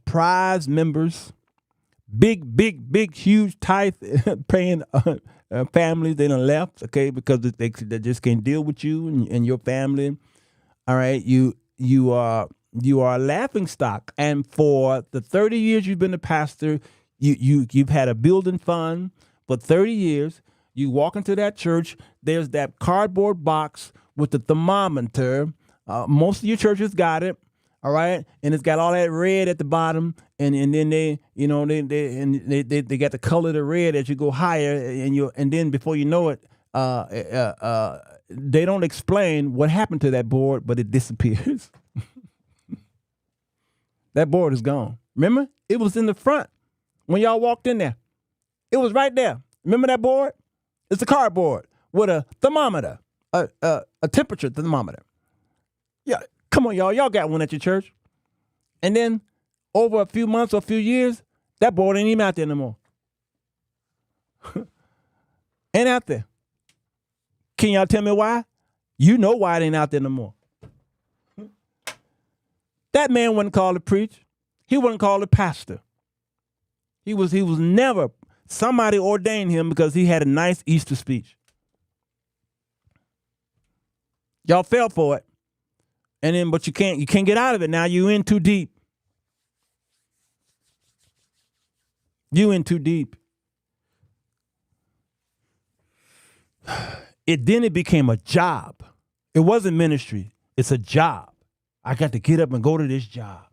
prize members, big, huge tithe paying families. They done left, okay, because they just can't deal with you and your family. All right, you are a laughing stock, and for the 30 years you've been a pastor, you've had a building fund for 30 years. You walk into that church, there's that cardboard box with the thermometer. Most of your churches got it, all right, and it's got all that red at the bottom, and then they got the color of the red as you go higher, and then before you know it, they don't explain what happened to that board, but it disappears. That board is gone. Remember? It was in the front when y'all walked in there. It was right there. Remember that board? It's a cardboard with a thermometer, a temperature thermometer. Yeah, come on, y'all. Y'all got one at your church. And then over a few months or a few years, that board ain't even out there no more. Ain't out there. Can y'all tell me why? You know why it ain't out there no more. That man wasn't called to preach. He wasn't called a pastor. He was never. Somebody ordained him because he had a nice Easter speech. Y'all fell for it. And then, but you can't get out of it now. You in too deep. You in too deep. It became a job. It wasn't ministry. It's a job. I got to get up and go to this job.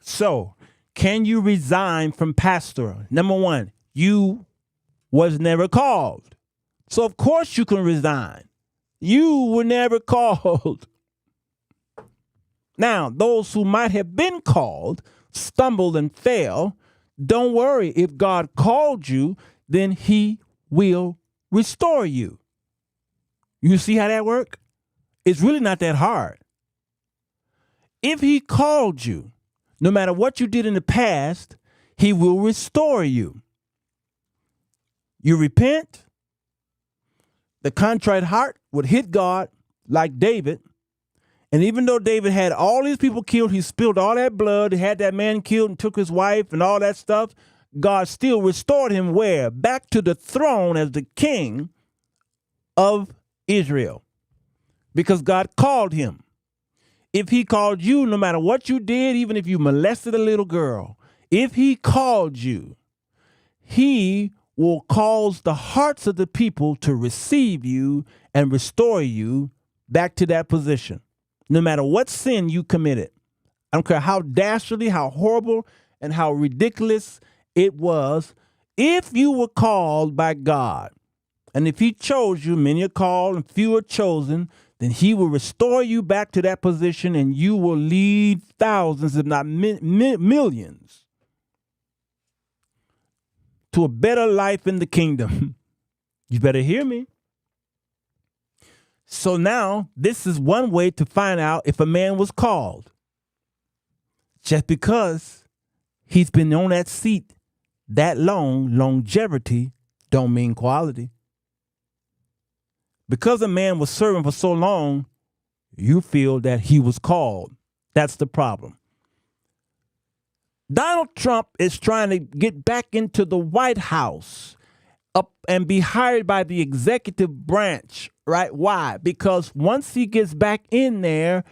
So, can you resign from pastor? Number one, you was never called. So, of course you can resign. You were never called. Now, those who might have been called, stumbled and fell, don't worry. If God called you, then he will restore you. You see how that works? It's really not that hard. If he called you, no matter what you did in the past, he will restore you. You repent, the contrite heart would hit God like David. And even though David had all these people killed, he spilled all that blood, he had that man killed and took his wife and all that stuff, God still restored him where? Back to the throne as the king of Israel. Because God called him. If he called you, no matter what you did, even if you molested a little girl, if he called you, he will cause the hearts of the people to receive you and restore you back to that position. No matter what sin you committed. I don't care how dastardly, how horrible, and how ridiculous it was. If you were called by God, and if he chose you, many are called and few are chosen, then he will restore you back to that position and you will lead thousands, if not millions, to a better life in the kingdom. You better hear me. So now, this is one way to find out if a man was called. Just because he's been on that seat that long, longevity don't mean quality. Because a man was serving for so long, you feel that he was called. That's the problem. Donald Trump is trying to get back into the White House up and be hired by the executive branch, right? Why? Because once he gets back in there,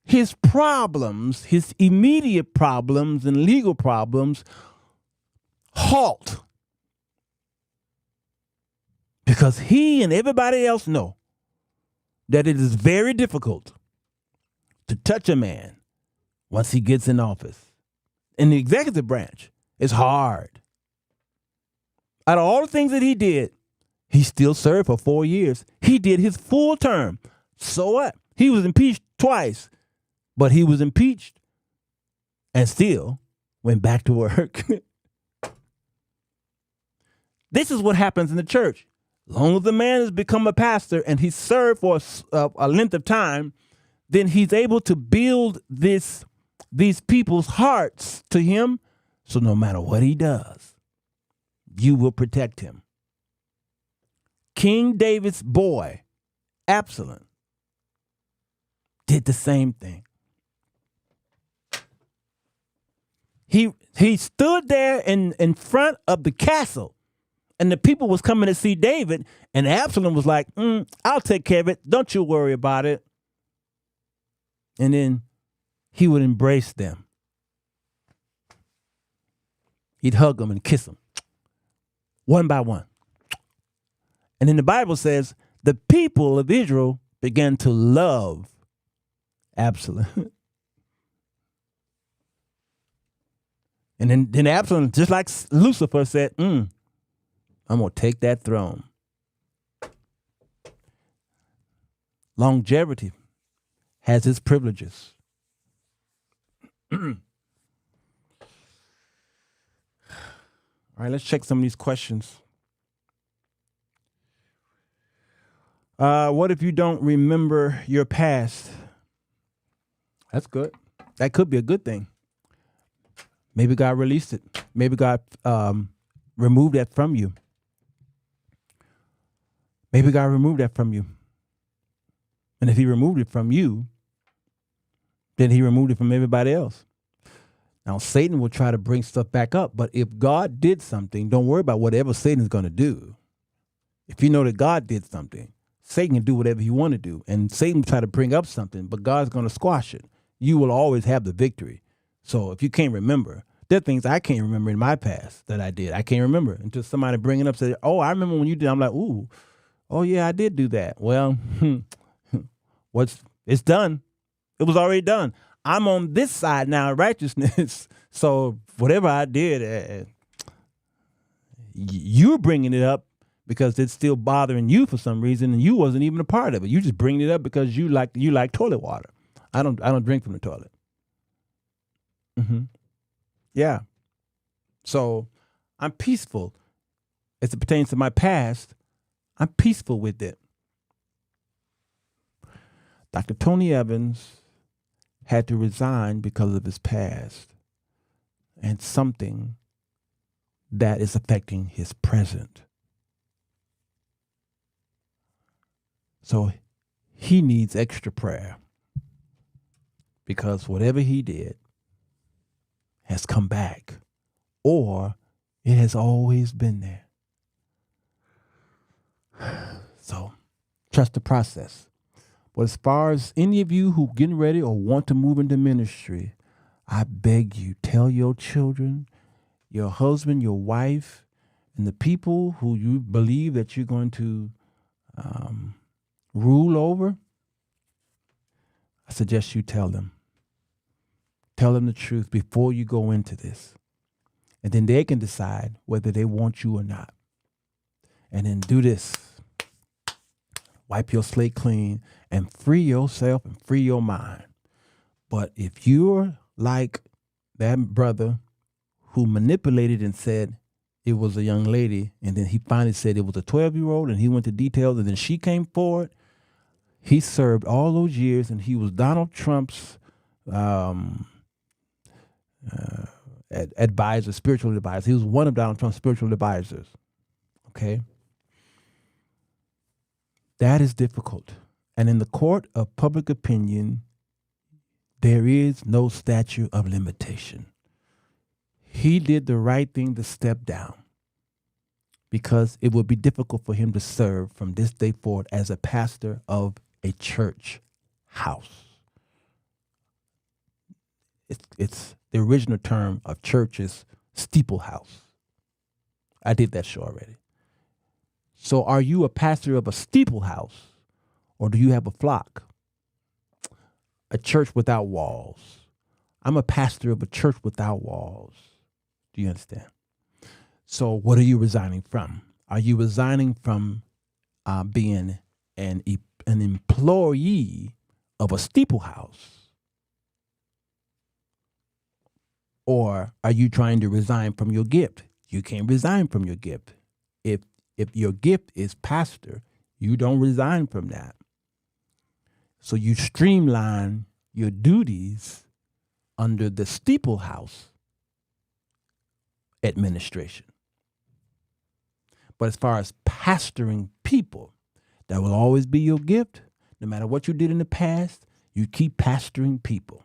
his problems, his immediate problems and legal problems halt. Because he and everybody else know that it is very difficult to touch a man once he gets in office. In the executive branch, it's hard. Out of all the things that he did, he still served for 4 years. He did his full term. So what? He was impeached twice, but he was impeached and still went back to work. This is what happens in the church. As long as the man has become a pastor and he served for a length of time, then he's able to build these people's hearts to him. So no matter what he does, you will protect him. King David's boy, Absalom, did the same thing. He stood there in front of the castle, and the people was coming to see David, and Absalom was like, I'll take care of it. Don't you worry about it. And then he would embrace them. He'd hug them and kiss them, one by one. And then the Bible says the people of Israel began to love Absalom. And then Absalom, just like Lucifer, said, I'm going to take that throne. Longevity has its privileges. All right, let's check some of these questions. What if you don't remember your past? That's good. That could be a good thing. Maybe God released it. Maybe God removed that from you. Maybe God removed that from you. And if he removed it from you, then he removed it from everybody else. Now, Satan will try to bring stuff back up, but if God did something, don't worry about whatever Satan's going to do. If you know that God did something, Satan can do whatever he want to do. And Satan will try to bring up something, but God's going to squash it. You will always have the victory. So if you can't remember, there are things I can't remember in my past that I did. I can't remember until somebody bring it up and say, oh, I remember when you did. I'm like, ooh, oh, yeah, I did do that. Well, it's done. It was already done. I'm on this side now of righteousness. So whatever I did, you're bringing it up because it's still bothering you for some reason, and you wasn't even a part of it. You just bring it up because you like toilet water. I don't drink from the toilet. Yeah. So I'm peaceful as it pertains to my past. I'm peaceful with it. Dr. Tony Evans had to resign because of his past and something that is affecting his present. So he needs extra prayer because whatever he did has come back, or it has always been there. So trust the process. But as far as any of you who getting ready or want to move into ministry, I beg you, tell your children, your husband, your wife, and the people who you believe that you're going to rule over, I suggest you tell them. Tell them the truth before you go into this. And then they can decide whether they want you or not. And then do this. Wipe your slate clean and free yourself and free your mind. But if you're like that brother who manipulated and said it was a young lady, and then he finally said it was a 12-year-old, and he went to details, and then she came forward, he served all those years, and he was Donald Trump's advisor, spiritual advisor. He was one of Donald Trump's spiritual advisors. Okay? That is difficult. And in the court of public opinion, there is no statute of limitation. He did the right thing to step down because it would be difficult for him to serve from this day forward as a pastor of a church house. It's the original term of church is steeple house. I did that show already. So are you a pastor of a steeple house, or do you have a flock? A church without walls. I'm a pastor of a church without walls. Do you understand? So what are you resigning from? Are you resigning from being an employee of a steeple house? Or are you trying to resign from your gift? You can't resign from your gift. If your gift is pastor, you don't resign from that. So you streamline your duties under the steeple house administration. But as far as pastoring people, that will always be your gift. No matter what you did in the past, you keep pastoring people.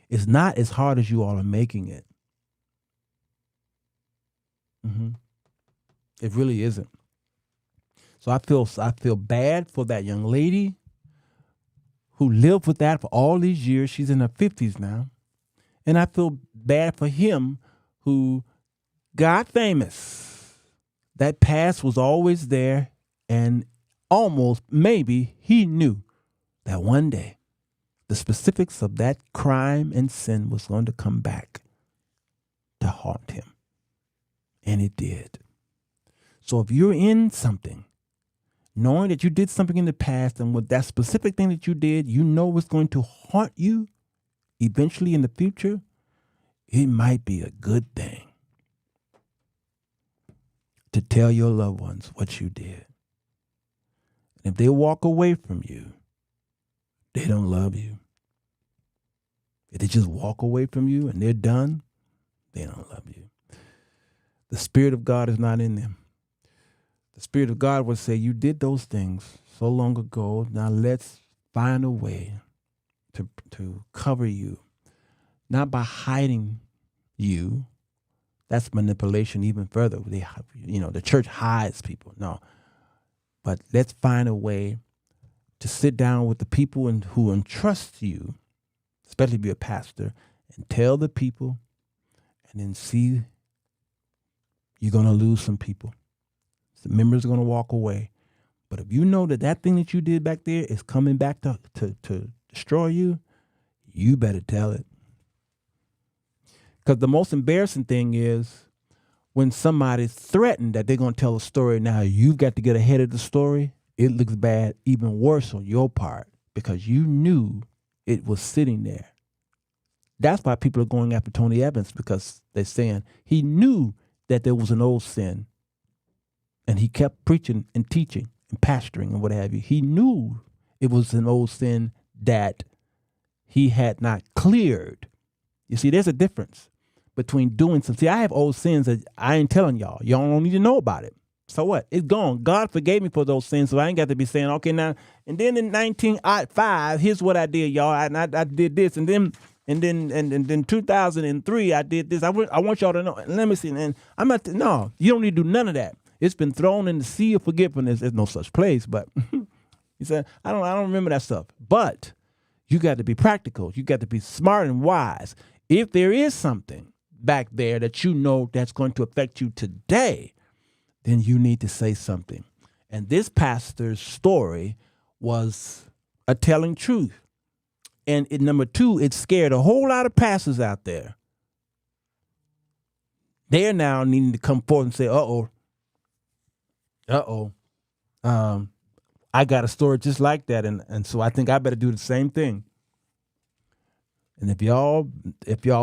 It's not as hard as you all are making it. It really isn't. So I feel bad for that young lady who lived with that for all these years. She's in her 50s now. And I feel bad for him who got famous. That past was always there, and almost maybe he knew that one day the specifics of that crime and sin was going to come back to haunt him. And it did. So if you're in something, knowing that you did something in the past, and with that specific thing that you did, you know it's going to haunt you eventually in the future, it might be a good thing to tell your loved ones what you did. And if they walk away from you, they don't love you. If they just walk away from you and they're done, they don't love you. The Spirit of God is not in them. The Spirit of God would say, you did those things so long ago. Now let's find a way to cover you. Not by hiding you. That's manipulation even further. The church hides people. No. But let's find a way to sit down with the people who entrust you, especially be a pastor, and tell the people, and then see you're going to lose some people. The members are going to walk away. But if you know that thing that you did back there is coming back to destroy you, you better tell it. Because the most embarrassing thing is when somebody's threatened that they're going to tell a story. Now you've got to get ahead of the story. It looks bad, even worse on your part, because you knew it was sitting there. That's why people are going after Tony Evans, because they're saying he knew that there was an old sin. And he kept preaching and teaching and pastoring and what have you. He knew it was an old sin that he had not cleared. You see, there's a difference between doing something. See, I have old sins that I ain't telling y'all. Y'all don't need to know about it. So what? It's gone. God forgave me for those sins, so I ain't got to be saying, okay, now, and then in 1905, here's what I did, y'all. I did this, and then 2003, I did this. I want y'all to know. Let me see. And I'm not. No, you don't need to do none of that. It's been thrown in the sea of forgiveness. There's no such place, but he said, I don't remember that stuff. But you got to be practical. You got to be smart and wise. If there is something back there that you know that's going to affect you today, then you need to say something. And this pastor's story was a telling truth. And number two, it scared a whole lot of pastors out there. They're now needing to come forward and say, I got a story just like that, and so I think I better do the same thing. And if y'all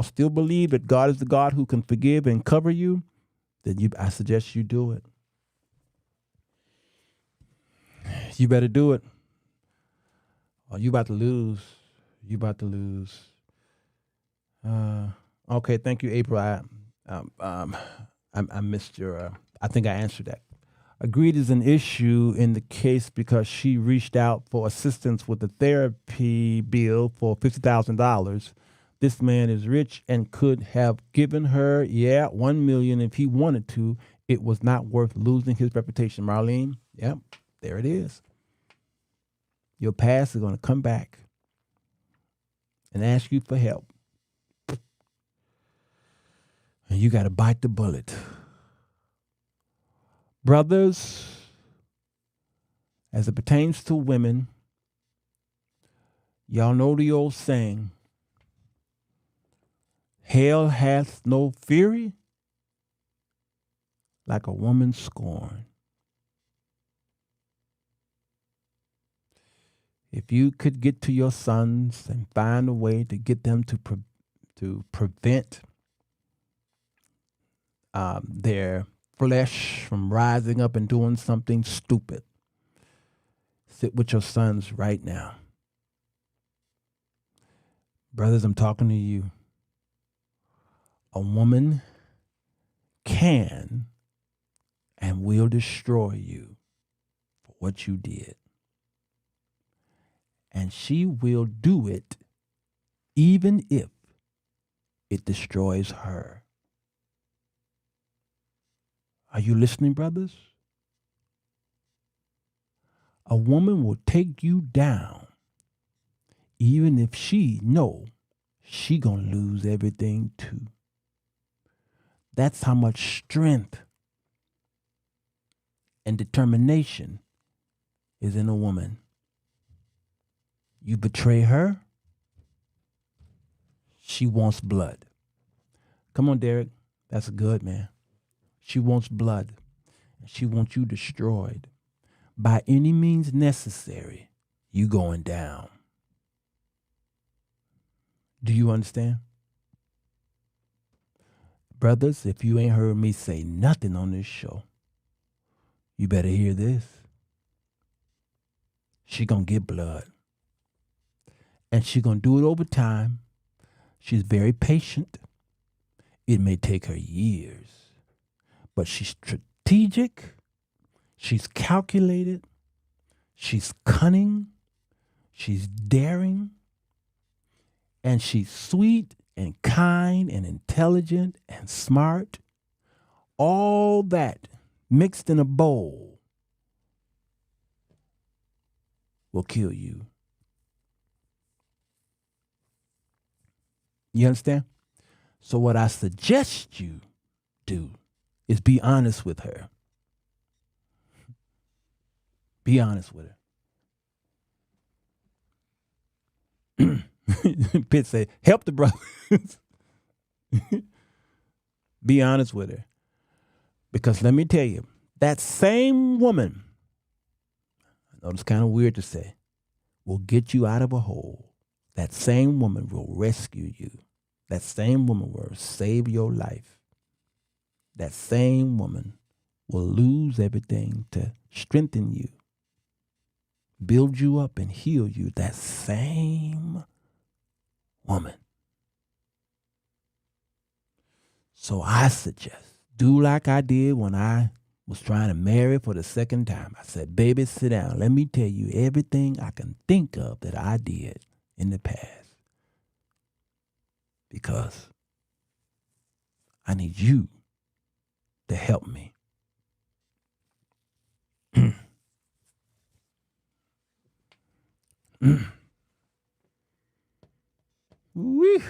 still believe that God is the God who can forgive and cover you, then I suggest you do it. You better do it, or you about to lose. You about to lose. Okay, thank you, April. I missed your. I think I answered that. Agreed is an issue in the case because she reached out for assistance with the therapy bill for $50,000. This man is rich and could have given her, $1 million if he wanted to. It was not worth losing his reputation. Marlene, yep, there it is. Your past is going to come back and ask you for help. And you got to bite the bullet. Brothers, as it pertains to women, y'all know the old saying, hell hath no fury like a woman scorned. If you could get to your sons and find a way to get them to prevent their flesh from rising up and doing something stupid, sit with your sons right now. Brothers, I'm talking to you. A woman can and will destroy you for what you did. And she will do it even if it destroys her. Are you listening, brothers? A woman will take you down even if she know she gonna lose everything too. That's how much strength and determination is in a woman. You betray her, she wants blood. Come on, Derek. That's good, man. She wants blood. She wants you destroyed. By any means necessary, you going down. Do you understand? Brothers, if you ain't heard me say nothing on this show, you better hear this. She gonna get blood. And she gonna do it over time. She's very patient. It may take her years, but she's strategic. She's calculated. She's cunning. She's daring. And she's sweet and kind and intelligent and smart. All that mixed in a bowl will kill you. You understand? So what I suggest you do is be honest with her. Be honest with her. Pitt said, help the brothers. Be honest with her. Because let me tell you, that same woman, I know it's kind of weird to say, will get you out of a hole. That same woman will rescue you. That same woman will save your life. That same woman will lose everything to strengthen you, build you up and heal you. That same woman. So I suggest, do like I did when I was trying to marry for the second time. I said, baby, sit down. Let me tell you everything I can think of that I did in the past. Because I need you to help me. Wee.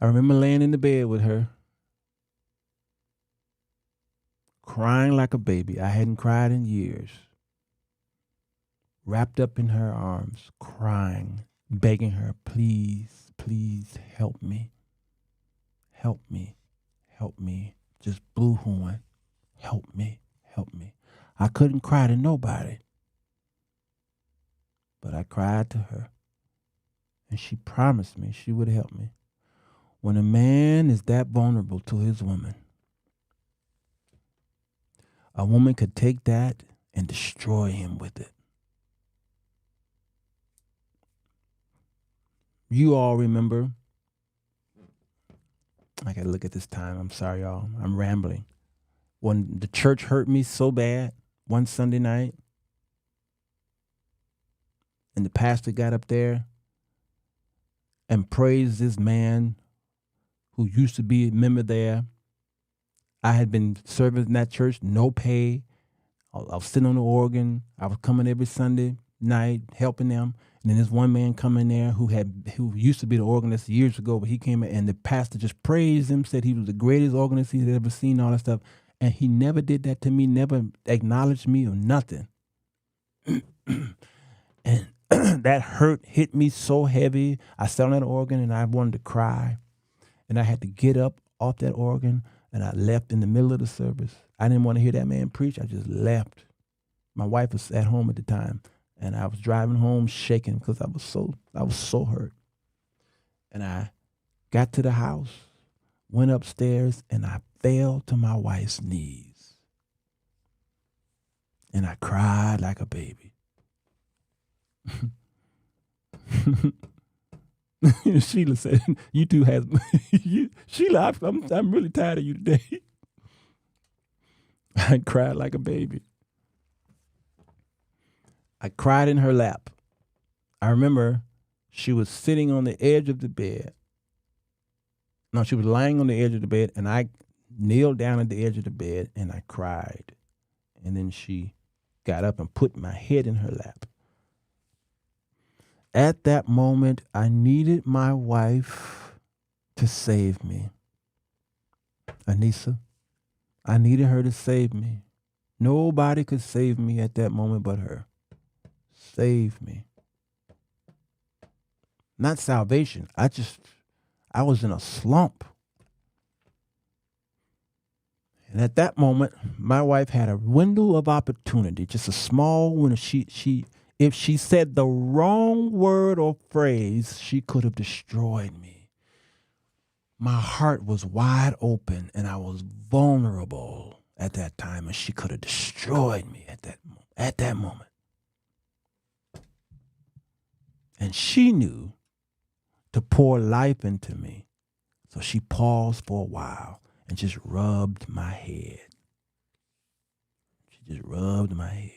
I remember laying in the bed with her, crying like a baby. I hadn't cried in years. Wrapped up in her arms, crying, begging her, please, please help me. Help me. Help me. Just boo-hooing. Help me. Help me. I couldn't cry to nobody. But I cried to her. And she promised me she would help me. When a man is that vulnerable to his woman, a woman could take that and destroy him with it. You all remember, I got to look at this time. I'm sorry, y'all. I'm rambling. When the church hurt me so bad one Sunday night, and the pastor got up there and praised this man who used to be a member there. I had been serving in that church, no pay. I was sitting on the organ. I was coming every Sunday night, helping them. And then there's one man coming there who used to be the organist years ago, but he came in and the pastor just praised him, said he was the greatest organist he had ever seen, all that stuff. And he never did that to me, never acknowledged me or nothing. And that hurt hit me so heavy. I sat on that organ and I wanted to cry. And I had to get up off that organ and I left in the middle of the service. I didn't want to hear that man preach. I just left. My wife was at home at the time and I was driving home shaking because I was so hurt. And I got to the house, went upstairs, and I fell to my wife's knees. And I cried like a baby. Sheila said, "You two has Sheila. I'm really tired of you today." I cried like a baby. I cried in her lap. I remember she was sitting on the edge of the bed. No, she was lying on the edge of the bed, and I kneeled down at the edge of the bed and I cried. And then she got up and put my head in her lap. At that moment, I needed my wife to save me. Anissa, I needed her to save me. Nobody could save me at that moment but her. Save me. Not salvation. I was in a slump. And at that moment, my wife had a window of opportunity, just a small window. If she said the wrong word or phrase, she could have destroyed me. My heart was wide open and I was vulnerable at that time, and she could have destroyed me at that moment. And she knew to pour life into me. So she paused for a while and just rubbed my head. She just rubbed my head.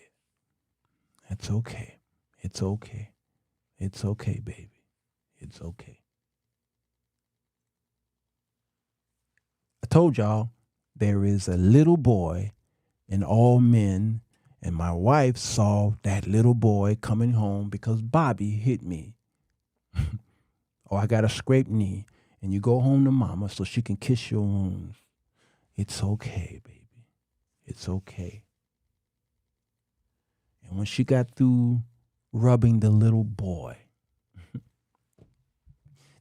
That's okay. It's okay. It's okay, baby. It's okay. I told y'all there is a little boy in all men, and my wife saw that little boy coming home because Bobby hit me. Or I got a scraped knee, and you go home to mama so she can kiss your wounds. It's okay, baby. It's okay. And when she got through rubbing the little boy,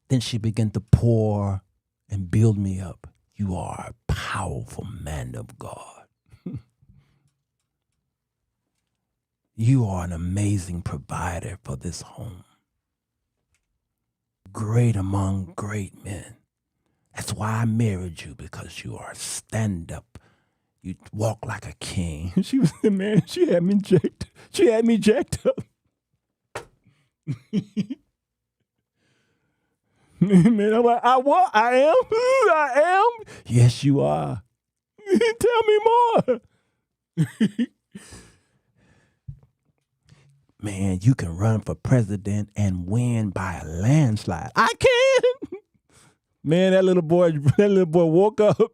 then she began to pour and build me up. You are a powerful man of God. You are an amazing provider for this home. Great among great men. That's why I married you, because you are stand up. You walk like a king. She was the man. She had me jacked up. Man, I'm like, I am? I am? Yes, you are. Tell me more. Man, you can run for president and win by a landslide. I can. Man, that little boy woke up.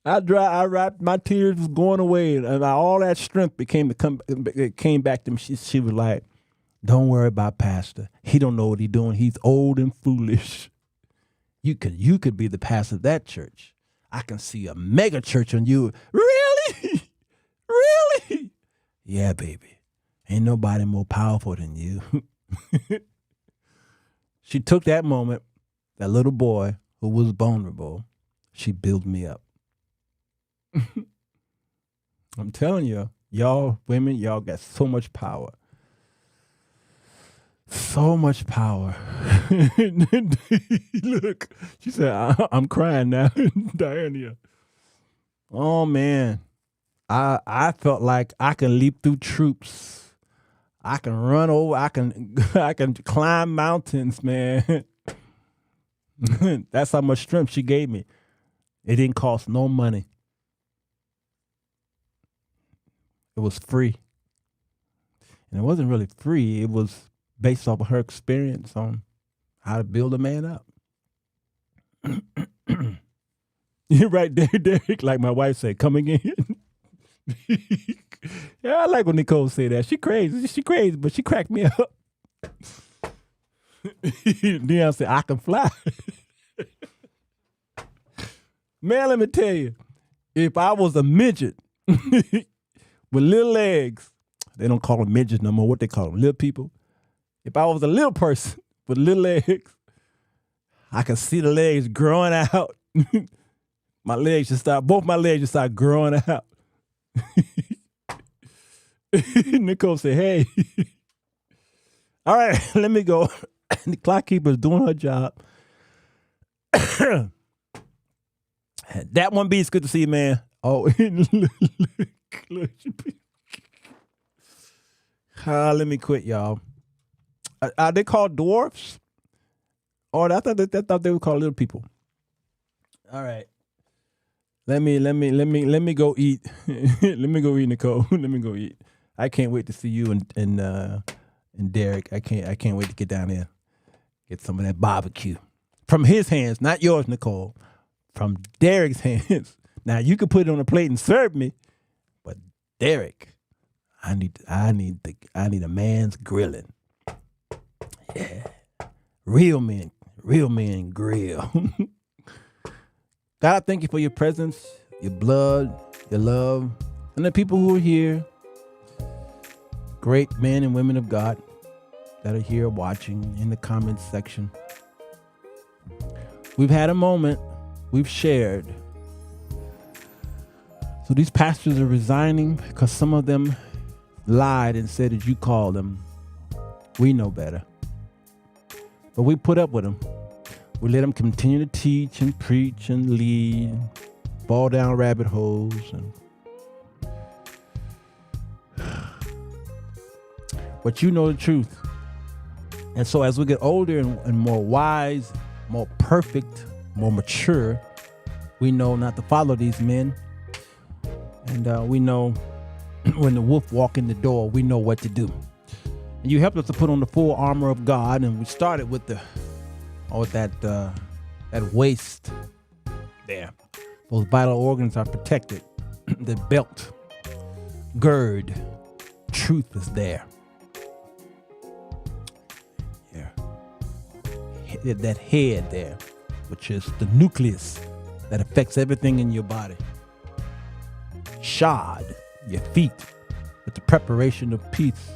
I rapped, my tears was going away, and all that strength came back to me. She was like, "Don't worry about Pastor. He don't know what he's doing. He's old and foolish. You could be the pastor of that church. I can see a mega church on you." Really? Really? Yeah, baby. Ain't nobody more powerful than you. She took that moment, that little boy who was vulnerable, she built me up. I'm telling you, y'all women, y'all got so much power. So much power. Look, she said, I'm crying now. Diana. Oh, man. I felt like I can leap through troops. I can run over. I can climb mountains, man. That's how much strength she gave me. It didn't cost no money. It was free. And it wasn't really free. It was based off of her experience on how to build a man up. You're right there, Derek. Like my wife said, come again. Yeah, I like when Nicole said that. She crazy, but she cracked me up. Deion said, I can fly. Man, let me tell you, if I was a midget with little legs, They don't call them midgets no more. What they call them? Little people. If I was a little person with little legs, I could see the legs growing out. Both my legs just start growing out. Nicole said, hey. All right, let me go. The clock keeper's doing her job. That one beat's good to see you, man. Oh, let me quit, y'all. Are they called dwarfs? Or I thought they were called little people. All right. Let me go eat. Let me go eat, Nicole. Let me go eat. I can't wait to see you and Derek. I can't wait to get down there. Get some of that barbecue. From his hands, not yours, Nicole. From Derek's hands. Now you can put it on a plate and serve me, but Derek, I need a man's grilling. Yeah. Real men grill. God, thank you for your presence, your blood, your love, and the people who are here. Great men and women of God that are here watching in the comments section. We've had a moment. We've shared. So these pastors are resigning because some of them lied and said that you called them. We know better. But we put up with them. We let them continue to teach and preach and lead, fall down rabbit holes. But you know the truth. And so as we get older and more wise, more perfect, more mature, we know not to follow these men. And we know when the wolf walk in the door, we know what to do. And you helped us to put on the full armor of God, and we started with that waist there. Those vital organs are protected. The belt, gird, truth is there. Yeah. That head there, which is the nucleus that affects everything in your body. Shod, your feet, with the preparation of peace,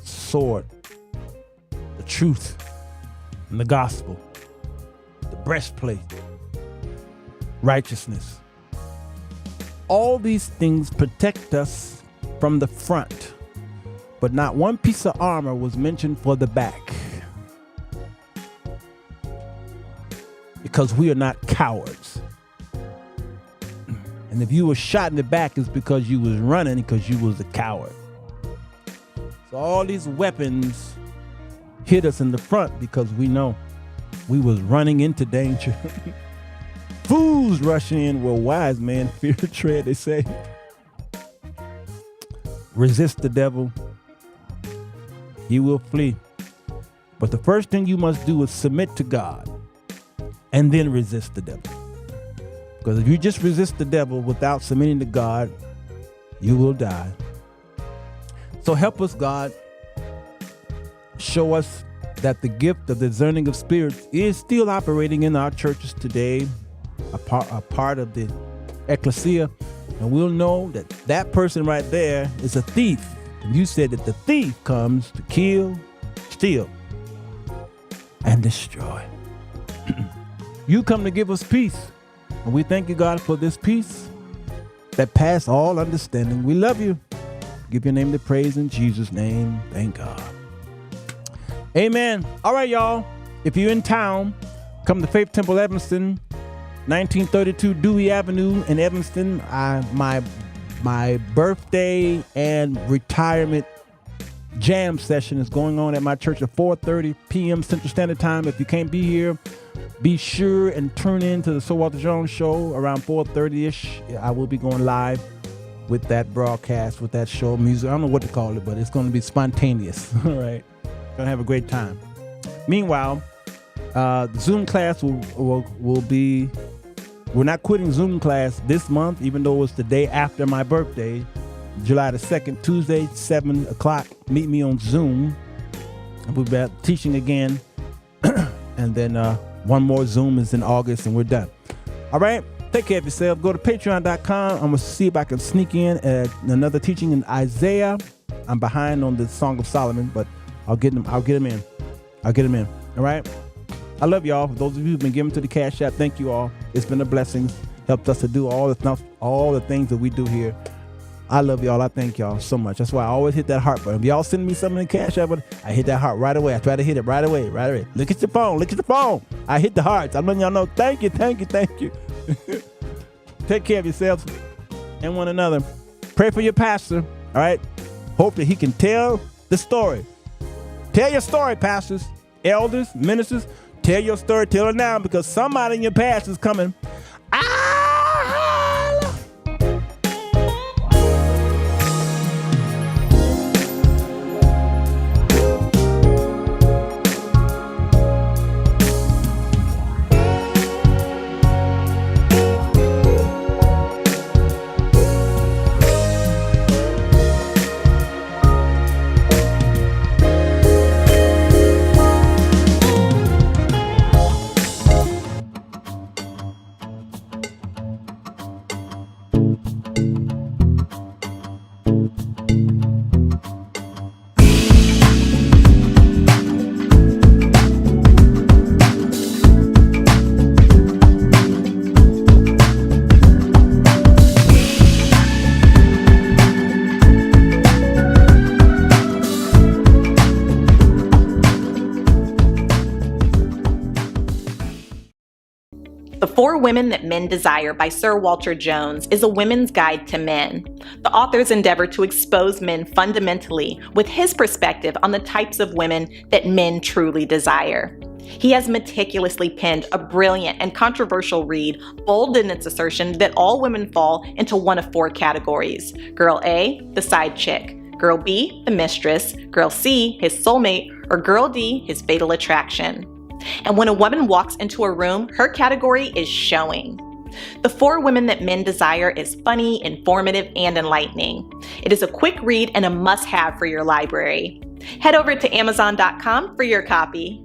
sword, the truth, and the gospel, the breastplate, righteousness. All these things protect us from the front, but not one piece of armor was mentioned for the back. Because we are not cowards. And if you were shot in the back, it's because you was running, because you was a coward. So all these weapons hit us in the front because we know we was running into danger. Fools rush in where wise men fear to tread, they say. Resist the devil, he will flee. But the first thing you must do is submit to God and then resist the devil. Because if you just resist the devil without submitting to God, you will die. So help us, God. Show us that the gift of discerning of spirits is still operating in our churches today, a part of the ecclesia. And we'll know that that person right there is a thief. And you said that the thief comes to kill, steal, and destroy. You come to give us peace. And we thank you, God, for this peace that passes all understanding. We love you. Give your name the praise in Jesus' name. Thank God. Amen. All right, y'all. If you're in town, come to Faith Temple Evanston, 1932 Dewey Avenue in Evanston. My birthday and retirement jam session is going on at my church at 4:30 p.m. Central Standard Time. If you can't be here, be sure and tune in to the Sirwalterj show around 4:30-ish. I will be going live with that broadcast, with that show, music. I don't know what to call it, but it's going to be spontaneous. All right. Going to have a great time. Meanwhile, the Zoom class will be, we're not quitting Zoom class this month, even though it's the day after my birthday, July the 2nd, Tuesday, 7 o'clock. Meet me on Zoom. We'll be teaching again. And then one more Zoom is in August, and we're done. All right. Take care of yourself. Go to patreon.com. I'm going to see if I can sneak in another teaching in Isaiah I'm behind on the Song of Solomon, but I'll get them in. All right. I love y'all. For those of you who've been giving to the Cash App, thank you all. It's been a blessing. Helped us to do all the things that we do here. I love y'all. I thank y'all so much. That's why I always hit that heart button. If y'all send me something in Cash App, I hit that heart right away. I try to hit it right away. Look at your phone. I hit the hearts. I'm letting y'all know. Thank you. Take care of yourselves and one another. Pray for your pastor. All right. Hope that he can tell the story. Tell your story, pastors, elders, ministers. Tell your story. Tell it now, because somebody in your past is coming. The 4 Women That Men Desire by Sirwalterj is a women's guide to men. The author's endeavor to expose men fundamentally with his perspective on the types of women that men truly desire. He has meticulously penned a brilliant and controversial read, bold in its assertion that all women fall into one of 4 categories. Girl A, the side chick. Girl B, the mistress. Girl C, his soulmate. Or Girl D, his fatal attraction. And when a woman walks into a room, her category is showing. The 4 Women That Men Desire is funny, informative, and enlightening. It is a quick read and a must-have for your library. Head over to Amazon.com for your copy.